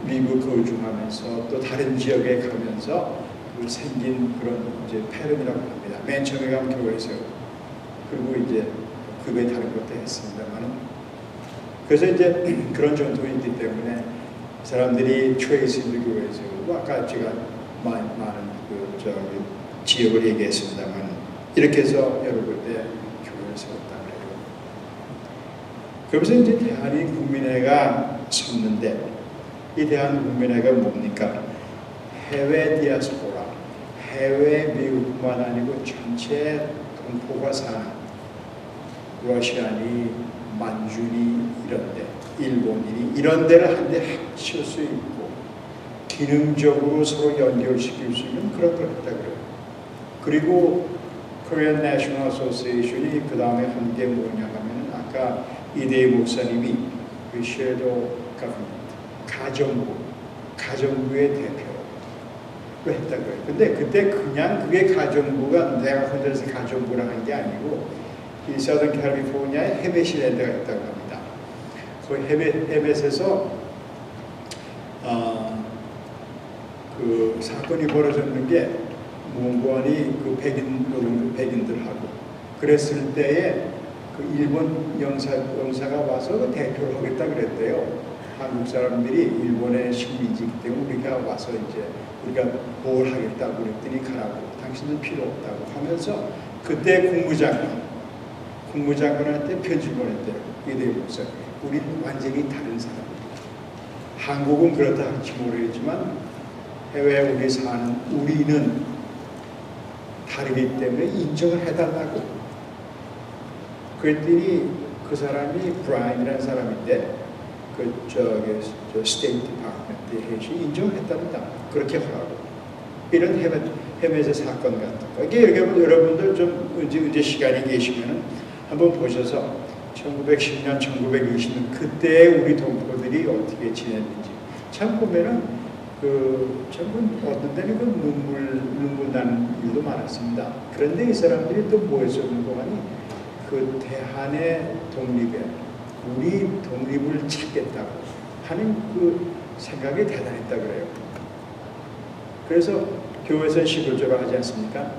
미국 거주하면서 또 다른 지역에 가면서 생긴 그런 이제 패런이라고 합니다. 맨 처음에 가면 교회에서 그리고 이제 그 외에 다른 것도 했습니다만 그래서 이제 그런 전통이 있기 때문에 사람들이 트레이시드 교회에서 아까 제가 많은 지역을 얘기했습니다만 이렇게 해서 여러 군데 교회를 세웠다 그래요. 그러면서 이제 대한민국민회가 섰는데 이 대한민국민회가 뭡니까? 해외 디아스포라, 해외 미국뿐만 아니고 전체 동포가 사는 러시아니, 만주니 이런데, 일본인이 이런 데를 한데 합칠 수 있고 기능적으로 서로 연결시킬 수 있는 그런 걸 했다 그래요. 그리고 Korean National Association이 그 다음에 한 게 뭐냐 하면 아까 이대희 목사님이 그 섀도우 가정부, 가정부의 대표로 했다고 해요. 근데 그때 그냥 그게 가정부가 내가 혼자서 가정부를 한 게 아니고 이 서던 캘리포니아에 헤벳이라는 데가 있다고 합니다. 그 헤벳에서 그 사건이 벌어졌는 게 몽고안이 그 백인들하고 그랬을 때에 그 일본 영사가 와서 그 대표를 하겠다 그랬대요. 한국 사람들이 일본의 식민지이기 때문에 우리가 와서 이제 우리가 뭘 하겠다고 그랬더니 가라고 당신은 필요 없다고 하면서 그때 국무장관한테 편지를 보냈대요. 이대희 목사님. 우리는 완전히 다른 사람입니다. 한국은 그렇다 할지 모르겠지만 해외에 우리 사는 우리는 다르기 때문에 인정을 해달라고. 그랬더니 그 사람이 브라인이라는 사람인데 저 스테이트 디파트먼트에 해시 인정했답니다. 그렇게 하라고. 이런 헤멧의 사건 같은 거. 이게 여러분들 좀 이제 시간이 계시면은 한번 보셔서 1910년, 1920년 그때 우리 동포들이 어떻게 지냈는지 참 보면은 참 어떤 때는 눈물 나는 일도 많았습니다. 그런데 이 사람들이 또 뭐였었는 동안이 그 대한의 독립에 우리 독립을 찾겠다고 하는 그 생각이 대단했다 그래요. 그래서 교회에서 시골조로 하지 않습니까?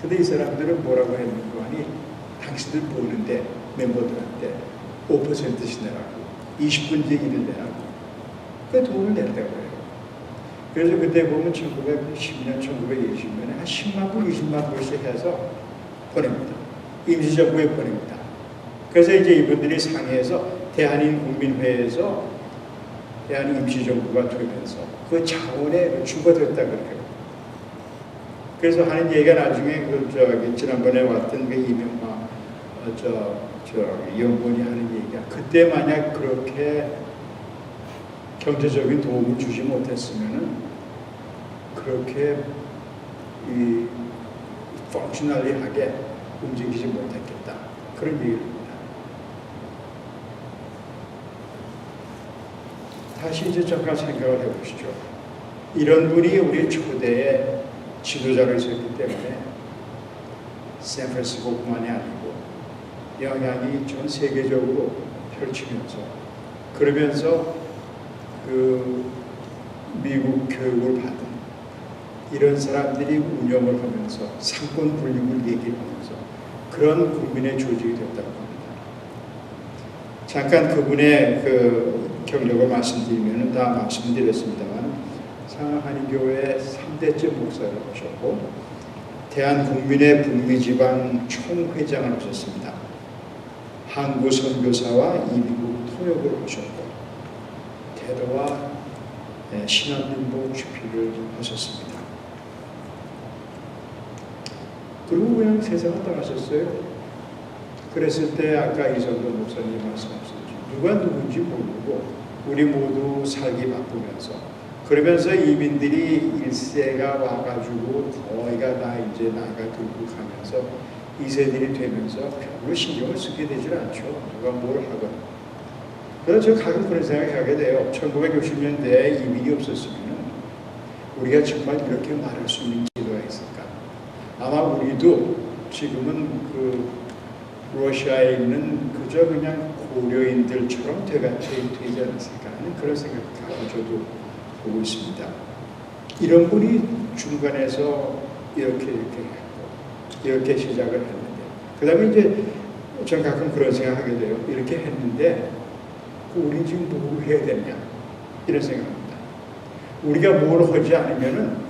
근데 이 사람들은 뭐라고 했는 거 아니 당신들 보는데 멤버들한테 5%씩 내라고 20분째 일을 내라고 그 돈을 냈다고 해요. 그래서 그때 보면 1910년, 1920년에 한 10만 불, 20만 불씩 해서 보냅니다. 임시정부에 보냅니다. 그래서 이제 이분들이 상의해서 대한인국민회에서 대한임시정부가 되면서 그 자원에 주거됐다 그래요. 그래서 하는 얘기가 나중에 지난번에 왔던 그 이명박 연구원이 하는 얘기가 그때 만약 그렇게 경제적인 도움을 주지 못했으면은 그렇게 이 펑셔널리하게 움직이지 못했겠다 그런 얘기를 합니다. 다시 이제 잠깐 생각을 해보시죠. 이런 분이 우리 초대의 지도자로 있었기 때문에 샌프란시스코뿐만이 아니고 영향이 전 세계적으로 펼치면서 그러면서 그 미국 교육을 받은 이런 사람들이 운영을 하면서 상권 분립을 얘기하면서 그런 국민의 조직이 됐다고 합니다. 잠깐 그분의 그 경력을 말씀드리면 다 말씀드렸습니다만 상하한인교회 3대째 목사를 하셨고 대한국민의 북미지방 총회장을 하셨습니다. 항구선교사와 이민국 통역을 하셨고 태도와 신한민복 주필을 하셨습니다. 그리고 그냥 세상을 떠나셨어요. 그랬을 때 아까 이성도 목사님 말씀하셨죠. 누가 누군지 모르고 우리 모두 살기 바쁘면서 그러면서 이민들이 1세가 와가지고 거의가 다 이제 나이가 들고 가면서 2세들이 되면서 별로 신경을 쓰게 되질 않죠. 누가 뭘 하건. 그래서 제가 가끔 그런 생각을 하게 돼요. 1960년대에 이민이 없었으면 우리가 정말 이렇게 말할 수 있는 기도가 있을까? 아마 우리도 지금은 그 러시아에 있는 그저 그냥 고려인들처럼 되지 않았을까 하는 그런 생각을 저도 보고 있습니다. 이런 분이 중간에서 이렇게 했고 이렇게 시작을 했는데 그 다음에 이제 전 가끔 그런 생각하게 돼요. 이렇게 했는데 우리 지금 뭘 해야 되냐 이런 생각합니다. 우리가 뭘 하지 않으면은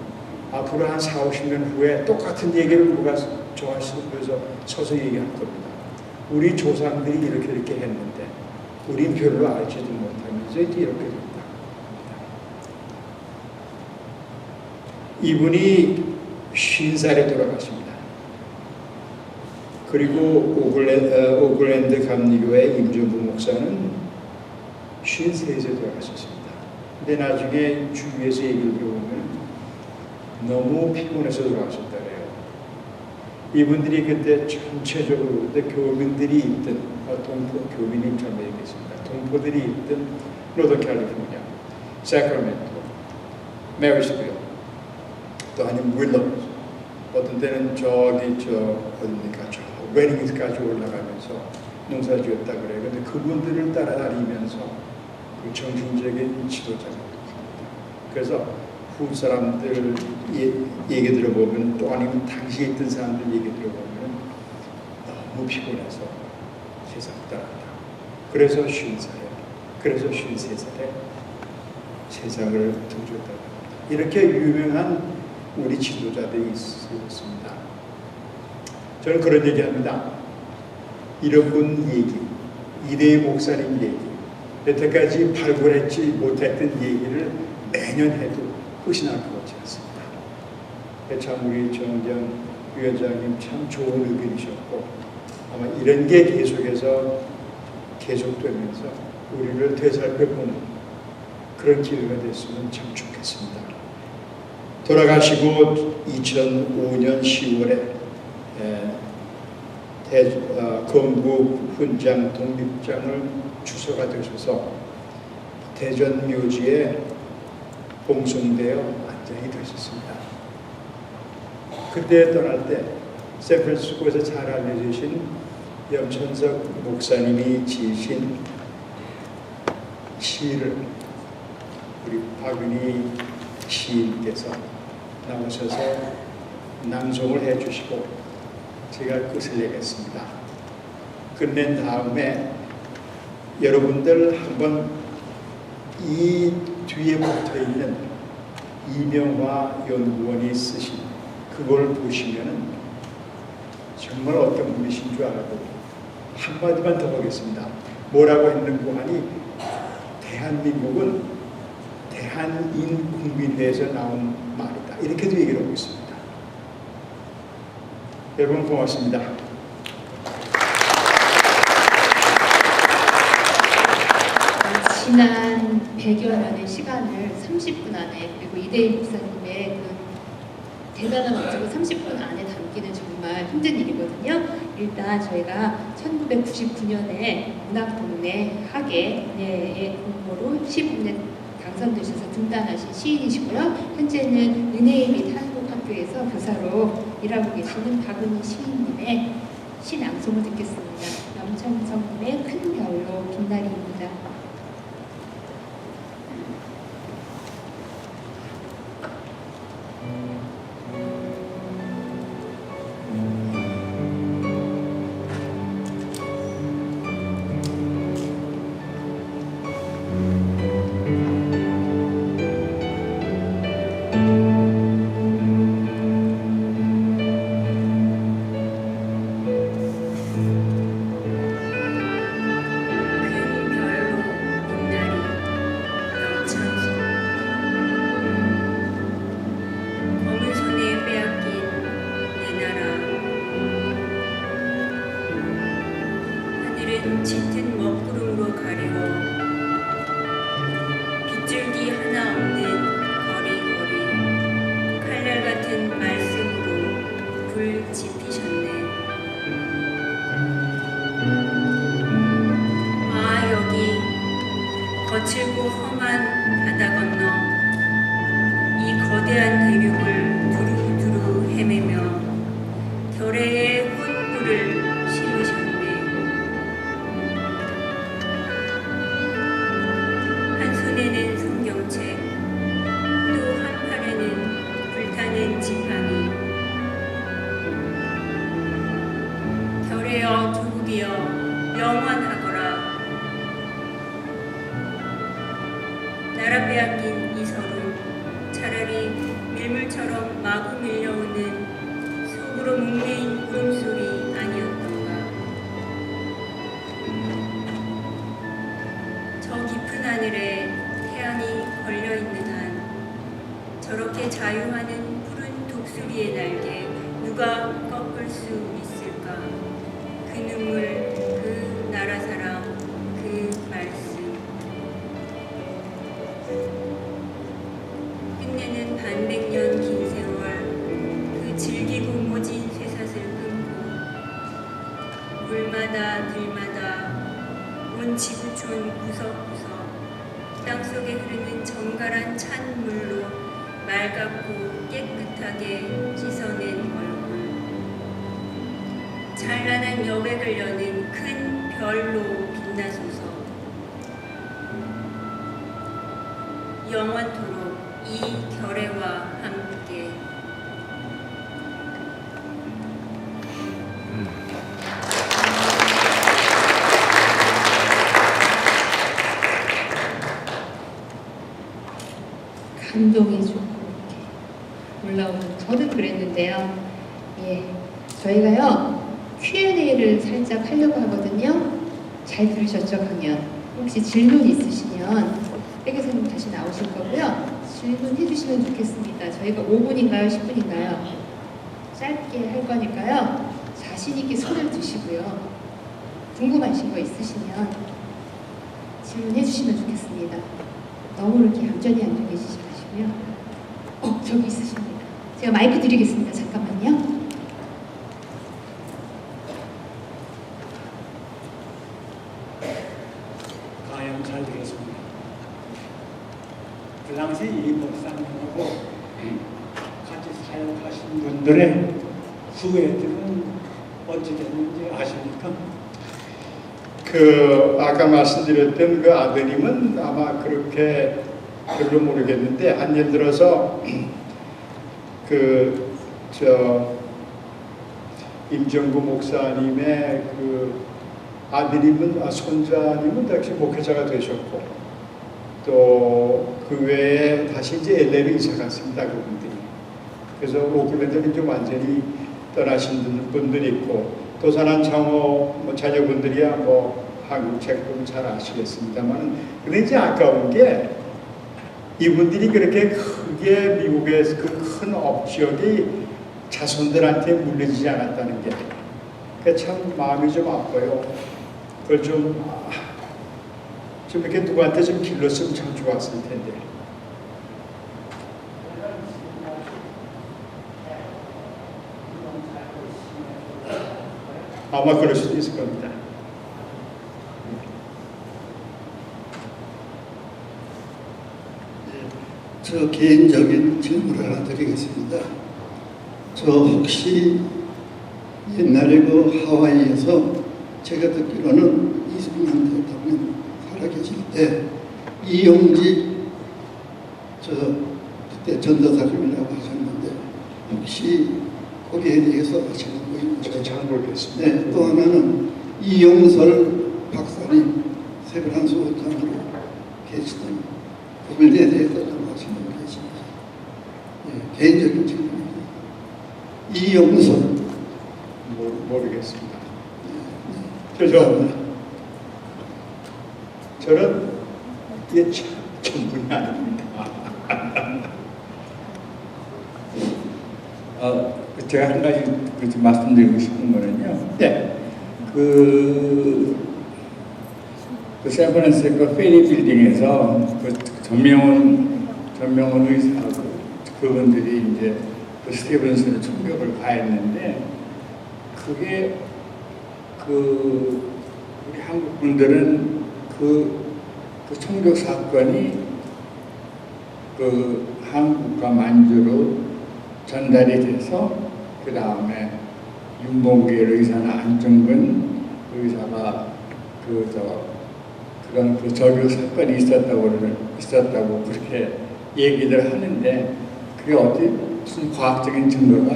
앞으로 한 4, 50년 후에 똑같은 얘기를 누가 저하시면서 서서 얘기할 겁니다. 우리 조상들이 이렇게 했는데 우린 별로 알지도 못하면서 이제 이렇게 됐다. 이분이 50살에 돌아가십니다. 그리고 오글랜드 감리교회 임종부 목사는 53세에 돌아가셨습니다. 근데 나중에 주위에서 얘기를 들어보면 너무 피곤해서 돌아가셨다 그래요. 이분들이 그때 전체적으로 그때 교민들이 있던 동포 교민님 전에 얘기했습니다. 동포들이 있던 노던 캘리포니아, 세크라멘토, 메리스빌, 또 아니면 윌러스, 어떤 때는 어딥니까, 저 레딩스까지 올라가면서 농사지었다 그래요. 근데 그분들을 따라다니면서 그 정신적인 지도자가 됩니다. 그래서 후 사람들 얘기 들어보면, 또 아니면 당시에 있던 사람들 얘기 들어보면 너무 피곤해서 세상 떠났다. 그래서 50살에, 그래서 53살에 세상을 등졌다. 이렇게 유명한 우리 지도자들이 있었습니다. 저는 그런 얘기합니다. 이런 분 얘기, 이대희 목사님 얘기, 여태까지 발굴했지 못했던 얘기를 매년 해도 끝이 날 것 같지 않습니다. 참 우리 정경 위원장님 참 좋은 의견이셨고, 아마 이런 게 계속되면서 우리를 되살펴보는 그런 기회가 됐으면 참 좋겠습니다. 돌아가시고 2005년 10월에 건국 훈장 독립장을 주소가 되셔서 대전 묘지에 봉송되어 안장이 되셨습니다. 그때 떠날 때 샌프란시스코에서 잘 알려주신 염천석 목사님이 지으신 시를 우리 박윤희 시인께서 나오셔서 낭송을 해주시고 제가 끝을 내겠습니다. 끝낸 다음에 여러분들 한번 이 뒤에 붙어있는 이명화 연구원이 쓰신 그걸 보시면은 정말 어떤 분이신 줄 알고 한마디만 더 하겠습니다. 뭐라고 했는고 하니 대한민국은 대한인 국민회에서 나온 말이다. 이렇게도 얘기를 하고 있습니다. 여러분 고맙습니다. 지난 100여 년의 시간을 30분 안에, 그리고 이대희 목사님의 그 대단한 업적을 30분 안에 담기는 정말 힘든 일이거든요. 일단 저희가 1999년에 문학동네 학예의 공모로 시군에 당선되셔서 등단하신 시인이시고요. 현재는 은혜의 빛 한국학교에서 교사로 일하고 계시는 박은희 시인님의 시 낭송을 듣겠습니다. 염천성님의 큰 별로 빛나리입니다. 짙은 먹구름으로 가리워 빗줄기 하나 없는 거리거리 칼날 같은 말씀으로 불 지피셨네. 아 여기 거칠고 험한 바다 건너 이 거대한 대륙을 두루두루 헤매며 결의의 혼불을 심으셨네. 한 손에는 성경책, 또 한팔에는 불타는 지팡이. 결의여 조국이여 영원하거라. 나라 빼앗긴 이 서름, 차라리 밀물처럼 마구 밀려오는 속으로 뭉개인 울음소리 아니었던가. 저 깊은 하늘에 태양이 걸려있는 한 저렇게 자유하는 푸른 독수리의 날개 누가 꺾을 수 있을까. 그 눈물, 그 나라 사랑, 그 말씀. 끝내는 반백년 긴 세월, 그 질기고 모진 쇠사슬 끊고 물마다 들마다 온 지구 손 구석구석 땅속에 흐르는 정갈한 찬물로 맑고 깨끗하게 씻어낸 얼굴, 찬란한 여백을 여는 큰 별로 빛나소서. 영원토록 이 결례와 함께. 감동이 좀 이렇게 올라오는, 저도 그랬는데요. 예, 저희가요 Q&A를 살짝 하려고 하거든요. 잘 들으셨죠, 강연? 혹시 질문 있으시면 백 교수님 다시 나오실 거고요. 질문해 주시면 좋겠습니다. 저희가 5분인가요, 10분인가요? 짧게 할 거니까요. 자신 있게 손을 드시고요. 궁금하신 거 있으시면 질문해 주시면 좋겠습니다. 너무 이렇게 얌전히 앉아 계시지 마시고요. 저기 있으십니다. 제가 마이크 드리겠습니다. 잠깐만요. 강연 잘 들었습니다. 그 당시 이 목사님하고 같이 사역하신 분들의 후회들은 어찌 됐는지 아십니까? 아까 말씀드렸던 그 아드님은 아마 그렇게 별로 모르겠는데, 한 예를 들어서 임정구 목사님의 아드님은, 손자님은 역시 목회자가 되셨고, 또 그 외에 다시 이제 LA로 이사 갔습니다, 그분들이. 그래서 오클랜드는 좀 완전히 떠나신 분들이 있고, 도산한 장호 자녀분들이야 한국 책도 잘 아시겠습니다만, 근데 이제 아까운 게 이분들이 그렇게 크게 미국의 그 큰 업적이 자손들한테 물려지지 않았다는 게, 참 마음이 좀 아파요. 그걸 좀 이렇게 누구한테 좀 길렀으면 참 좋았을 텐데. 아마 그럴 수도 있을 겁니다. 저 개인적인 질문을 하나 드리겠습니다. 저 혹시 옛날에 그 하와이에서 제가 듣기로는 이승만 대통령 살아계실 때 이용지 그때 전도사님이라고 하셨는데, 혹시 거기에 대해서 아시는 거 있나요? 잘 모르겠습니다. 네, 또 하나는 이용설 박사님 세브란스 원장으로 계시던 그분에 대해서 좀 아시는 거 계십니까? 네, 개인적인 질문입니다. 이용설 모르겠습니다. 네. 저는 이게 전문이 아닙니다. 제가 한 가지 말씀드리고 싶은 거는요. 네. 그 샌프란시스코 페리 빌딩에서 전명훈 의사하고 그분들이 이제 스티븐슨을 총격을 가했는데, 그게 우리 한국 분들은 그 총격 사건이 한국과 만주로 전달이 돼서, 그 다음에 윤봉길 의사나 안중근 의사가 그런 저격 사건이 있었다고 그렇게 얘기를 하는데, 그게 무슨 과학적인 증거가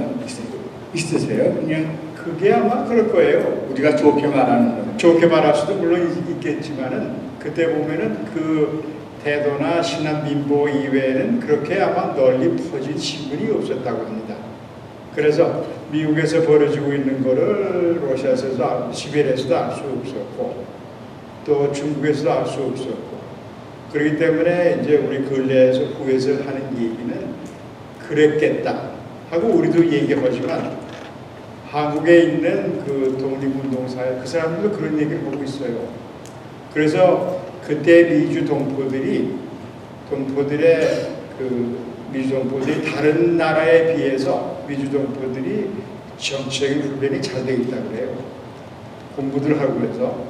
있으세요? 그냥 그게 아마 그럴 거예요. 우리가 좋게 말하는 거. 좋게 말할 수도 물론 있겠지만은, 그때 보면은 그 대도나 신안 민보 이외에는 그렇게 아마 널리 퍼진 신문이 없었다고 합니다. 그래서 미국에서 벌어지고 있는 거를 러시아에서도, 시베리아에서도 알 수 없었고, 또 중국에서도 알 수 없었고, 그렇기 때문에 이제 우리 근래에서 후에서 하는 얘기는 그랬겠다 하고 우리도 얘기하지만, 한국에 있는 그 독립운동사에 그 사람들도 그런 얘기를 하고 있어요. 그래서 그때 미주 동포들의 다른 나라에 비해서 미주 동포들이 정치적인 훈련이 잘 돼 있다고 그래요. 공부들 하고 해서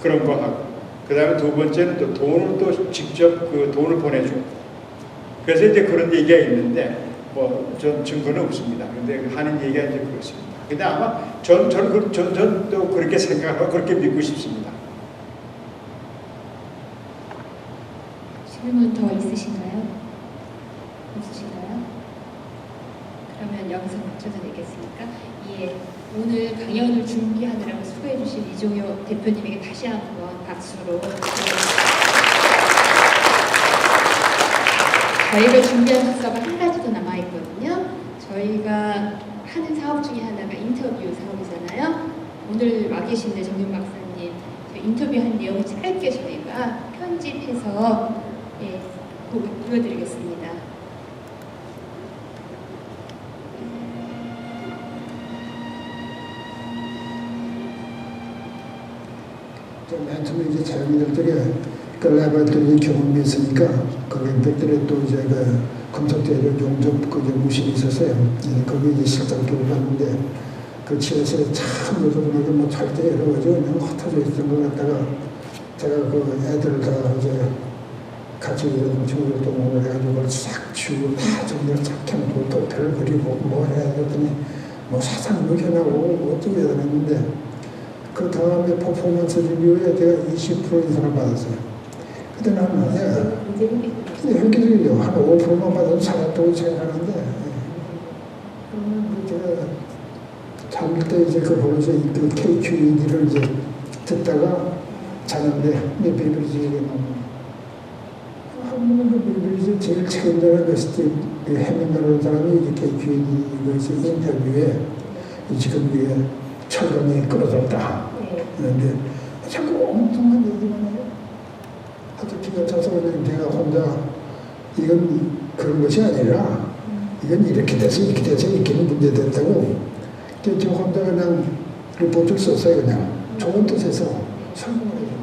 그런 거 하고. 그 다음에 두 번째는 또 돈을 또 직접 그 돈을 보내주고. 그래서 이제 그런 얘기가 있는데, 전 증거는 없습니다. 근데 하는 얘기가 이제 그렇습니다. 근데 아마 전도 그렇게 생각하고 그렇게 믿고 싶습니다. 질문 더 있으신가요? 없으신가요? 그러면 여기서 맞춰서 내겠습니까? 예, 오늘 강연을 준비하느라고 수고해 주신 이종효 대표님에게 다시 한번 박수로. 저희가 준비한 석사가 한 가지 더 남아있거든요. 저희가 하는 사업 중에 하나가 인터뷰 사업이잖아요. 오늘 와 계신데 정윤 박사님, 저희 인터뷰한 내용 짧게 저희가 편집해서 보여드리겠습니다. 맨 처음에 이제 자연인들이 그 레버들이 경험이 있으니까 고객들이 또 이제 그 금속재료 용접 그 연구실이 있었어요. 거기 이제 실장 교육을 하는데 그 지하실에 참 요즘에 뭐 절대 여러 가지 그냥 흩어져 있던 것 같다가 제가 그 애들 다 이제 같이 이런 친구들 동원을 해가지고 그걸 싹 치우고 다 정리를 싹 해놓고 또 별 그리고 뭐 해야 되더니 뭐 사상 이렇게 나오고 어쩌고 해야 되는데 그 다음에 퍼포먼스 리뷰에 제가 20% 이상을 받았어요. 그때 나는 획기적이죠. 한 5%만 받아도 살았다고 생각하는데 그러면 제가 잠들 때 이제 그 보면서 그 KQED를 이제 듣다가 자는데 비브리지가 나오는 한국은 그 비브리지 제일 책임자는 그 스티브 해밍이라는 사람이 이제 KQED에서 인터뷰에 지금 이게 철강이 끌어졌다. 그런데 자꾸 엉뚱한 얘기만 해요. 하도 기가 차서 그냥 제가 혼자 이건 그런 것이 아니라 이건 이렇게 돼서 이렇게는 문제됐다고 저 혼자 그냥 리포트를 썼어요. 그냥 좋은 뜻에서 설명을 해줘요.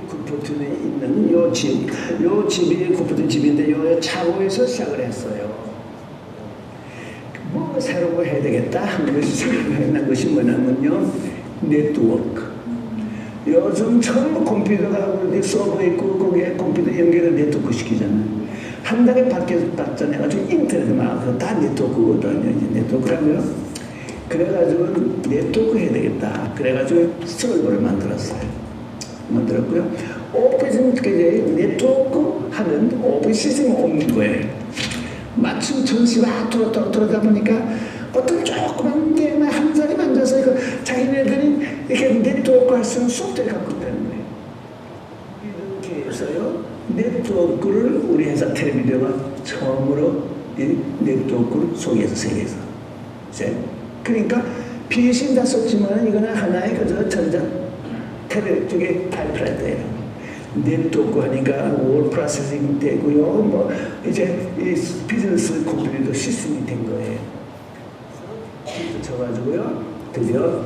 구포튼에 있는 요 집이 구포튼 집인데 요 차고에서 시작을 했어요. 뭐 새로운 거 해야 되겠다 하는 것이 생각난 것이 뭐냐면요, 네트워크. 요즘 전부 컴퓨터가 서버 있고 거기에 컴퓨터 연결을 네트워크 시키잖아요. 한 달에 발전해가지고 인터넷 막 다 네트워크거든요. 이제 네트워크라고요. 그래가지고 네트워크 해야 되겠다. 그래가지고 서버를 만들었어요. 만들었고요. 오피스는 네트워크 하는 오피스 시스템이 없는 거예요. 마침 전시가 돌아다 보니까 어떤 조그만 데만 한 사람이 앉아서 이거 자기네들이 이렇게 네트워크 할 수 있는 소프트웨어 갖고 있다는 거예요. 이렇게 해서요. 네트워크를 우리 회사 텔레비전가 처음으로 이 네트워크를 소개해서 세계에서. 그러니까 비신 다 썼지만 이거는 하나의 그저 전자 텔레 쪽에 파이프라인이에요. 네트워크 하니까 월 프로세싱 되고요. 뭐 이제 이 비즈니스 컴퓨터 시스템이 된 거예요. 쳐가지고요. 드디어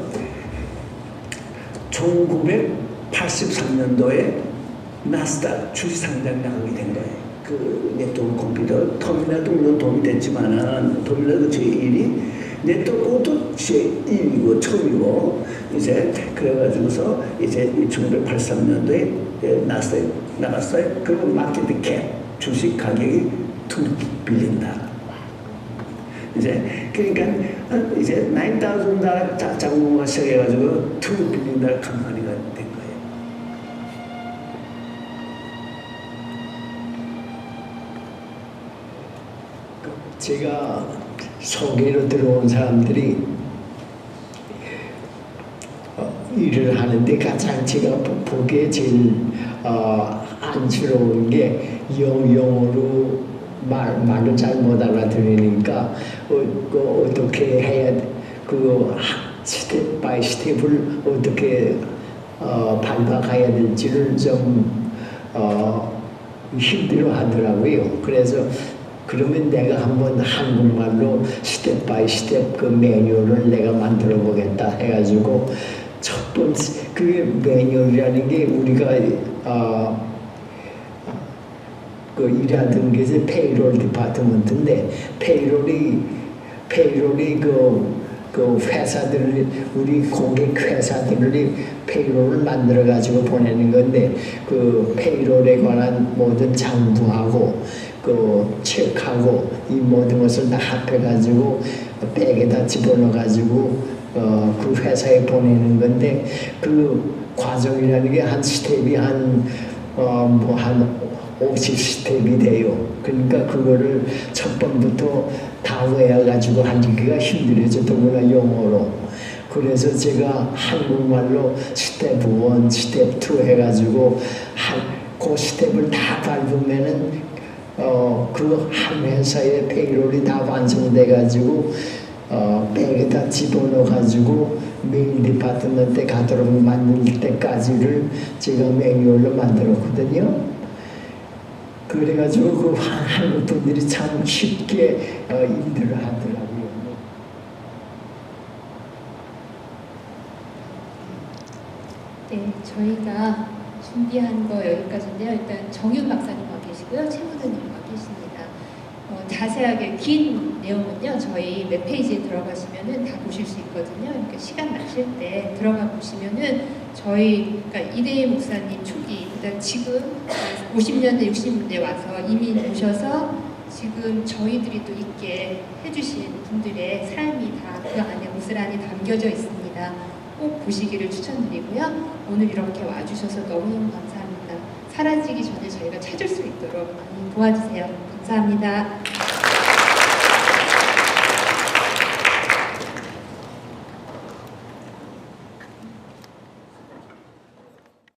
1983년도에 나스닥 주식상장 나가게 된 거예요. 그 네트워크 컴퓨터 터미널도 물론 도움이 됐지만은 터미널도 제1위, 네트워크도 제1위고 처음이고 이제 그래가지고서 이제 1983년도에 나스닥 나갔어요. 그리고 마켓 캡 주식 가격이 $2 이제 그러니까 이제 $9,000 자본금과 시작해가지고 $2 컴퍼니가 된 거예요. 제가 소개로 들어온 사람들이 일을 하는데 가장 제가 보기에 제일 안쓰러운 게 영어로 말을 잘 못 알아들으니까 어떻게 해야 그 스텝 바이 스텝을 어떻게 밟아가야 될지를 좀 힘들어 하더라고요. 그래서 그러면 내가 한번 한국말로 스텝 바이 스텝 그 매뉴얼을 내가 만들어 보겠다 해가지고 첫 번째 그게 매뉴얼이라는 게 우리가 그 일하던 게 페이롤 디파트먼트인데 페이롤이 그 그 회사들이 우리 고객 회사들이 페이롤을 만들어 가지고 보내는 건데 그 페이롤에 관한 모든 장부하고 그 체크하고 이 모든 것을 다 합해 가지고 백에다 집어넣어 가지고 그 회사에 보내는 건데 그 과정이라는 게 한 스텝이 한 50스텝이 돼요. 그러니까 그거를 첫 번부터 다 외워가지고 하기가 힘들어져, 더구나 영어로. 그래서 제가 한국말로 스텝 1, 스텝 2 해가지고 그 스텝을 다 밟으면은 그 한 회사의 페이롤이 다 완성돼가지고 백에다 집어넣어가지고 메인 디파트먼트에 가도록 만들 때까지를 제가 매뉴얼로 만들었거든요. 그래가지고 그 한국 분들이 참 쉽게 일들을 하더라고요. 네, 저희가 준비한 거 여기까지인데요. 일단 정윤 박사님 와 계시고요. 최무드님 와 계십니다. 자세하게 긴 내용은요, 저희 웹페이지에 들어가시면은 다 보실 수 있거든요. 그러니까 시간 나실 때 들어가 보시면은 저희, 그러니까 이대희 목사님 초기, 그다음 지금 50년대, 60년대 와서 이민 오셔서 지금 저희들이 또 있게 해주신 분들의 삶이 다 그 안에 고스란히 담겨져 있습니다. 꼭 보시기를 추천드리고요. 오늘 이렇게 와주셔서 너무너무 감사합니다. 사라지기 전에 저희가 찾을 수 있도록 많이 도와주세요. 감사합니다.